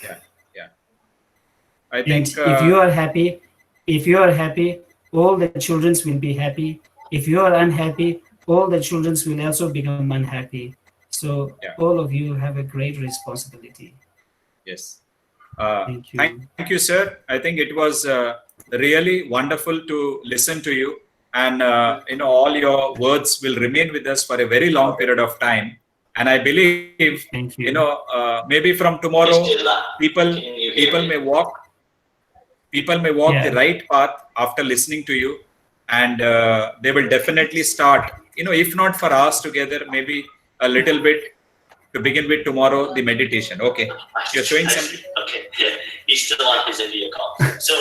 Yeah. I think if you are happy, all the children will be happy. If you are unhappy, all the children will also become unhappy. So all of you have a great responsibility. Yes. Thank you. Thank you, sir. I think it was really wonderful to listen to you, and all your words will remain with us for a very long period of time. And I believe, Thank you. Maybe from tomorrow, people may walk the right path after listening to you, and they will definitely start. If not for hours together, maybe a little bit. To begin with tomorrow, the meditation. Okay. You're showing something? Okay. Yeah. He's still on his India call. So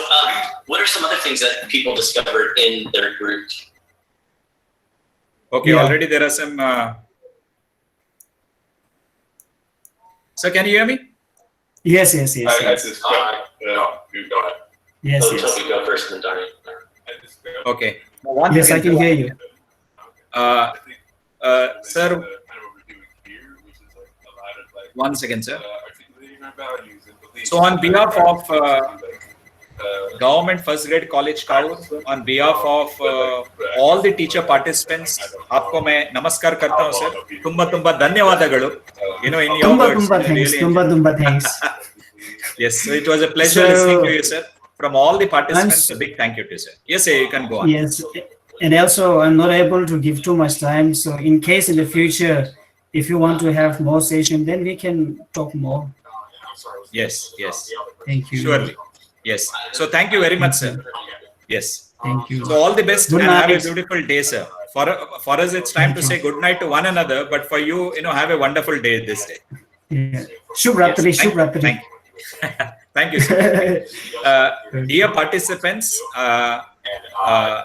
what are some other things that people discovered in their group? Okay. Already there are some... So can you hear me? Yes. No, you go ahead. Yes. Toby, go first and then Darnie. Okay. Yes, I can hear you. Sir, one second, sir. So on behalf of Government First Grade College Kaur, on behalf of all the teacher participants, आपको मैं नमस्कार करता हूँ sir. Tumba धन्यवादಗಳು. In your words. Tumba thanks. Yes, so it was a pleasure listening to you, sir. From all the participants, a big thank you to you, sir. Yes, sir, you can go on. Yes, and also I'm not able to give too much time. So in case in the future, if you want to have more session, then we can talk more. Yes. Thank you. Surely. Yes. So thank you very much, sir. Yes. Thank you. So all the best Good and night. have a beautiful day, sir. For us, it's time to say good night to one another. But for you, have a wonderful day this day. Yeah. Shubhratri. Yes. Shubhratri. Thank you, sir. Dear participants,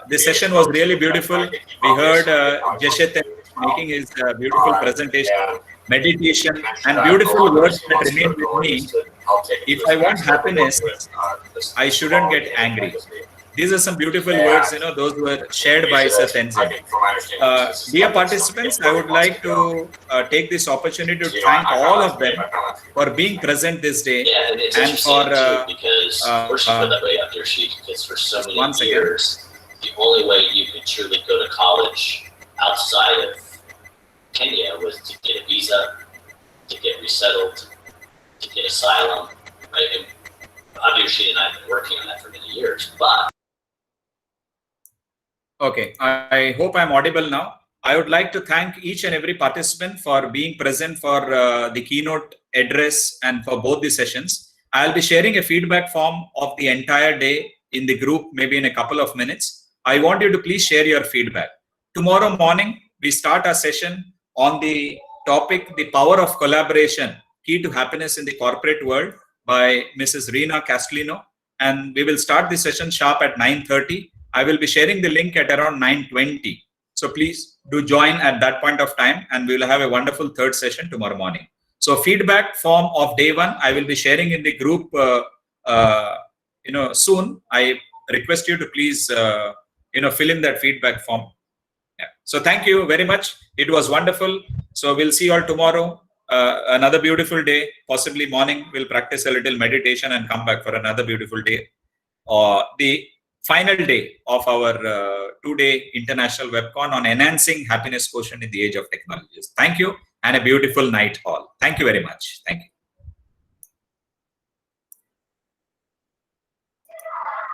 this session was really beautiful. We heard Jeshe making his beautiful presentation, meditation, and beautiful words that remain with me. If I want happiness, I shouldn't get angry. These are some beautiful words, those were shared by Sir Tenzin. Dear participants, I would like to take this opportunity to thank all of them for being present this day and for because for so many years, the only way you could truly go to college outside of Kenya was to get a visa, to get resettled, to get asylum. Right? And Adirshi and I have been working on that for many years, but okay, I hope I'm audible now. I would like to thank each and every participant for being present for the keynote address and for both the sessions. I'll be sharing a feedback form of the entire day in the group, maybe in a couple of minutes. I want you to please share your feedback. Tomorrow morning, we start our session on the topic, The Power of Collaboration, Key to Happiness in the Corporate World by Mrs. Rina Castellino. And we will start the session sharp at 9:30. I will be sharing the link at around 9:20. So please do join at that point of time, and we will have a wonderful third session tomorrow morning. So feedback form of day one, I will be sharing in the group soon. I request you to please fill in that feedback form. Yeah. So thank you very much. It was wonderful. So we'll see you all tomorrow. Another beautiful day, possibly morning. We'll practice a little meditation and come back for another beautiful day. The final day of our 2-day international webcon on enhancing happiness quotient in the age of technologies. Thank you and a beautiful night all. Thank you very much. Thank you.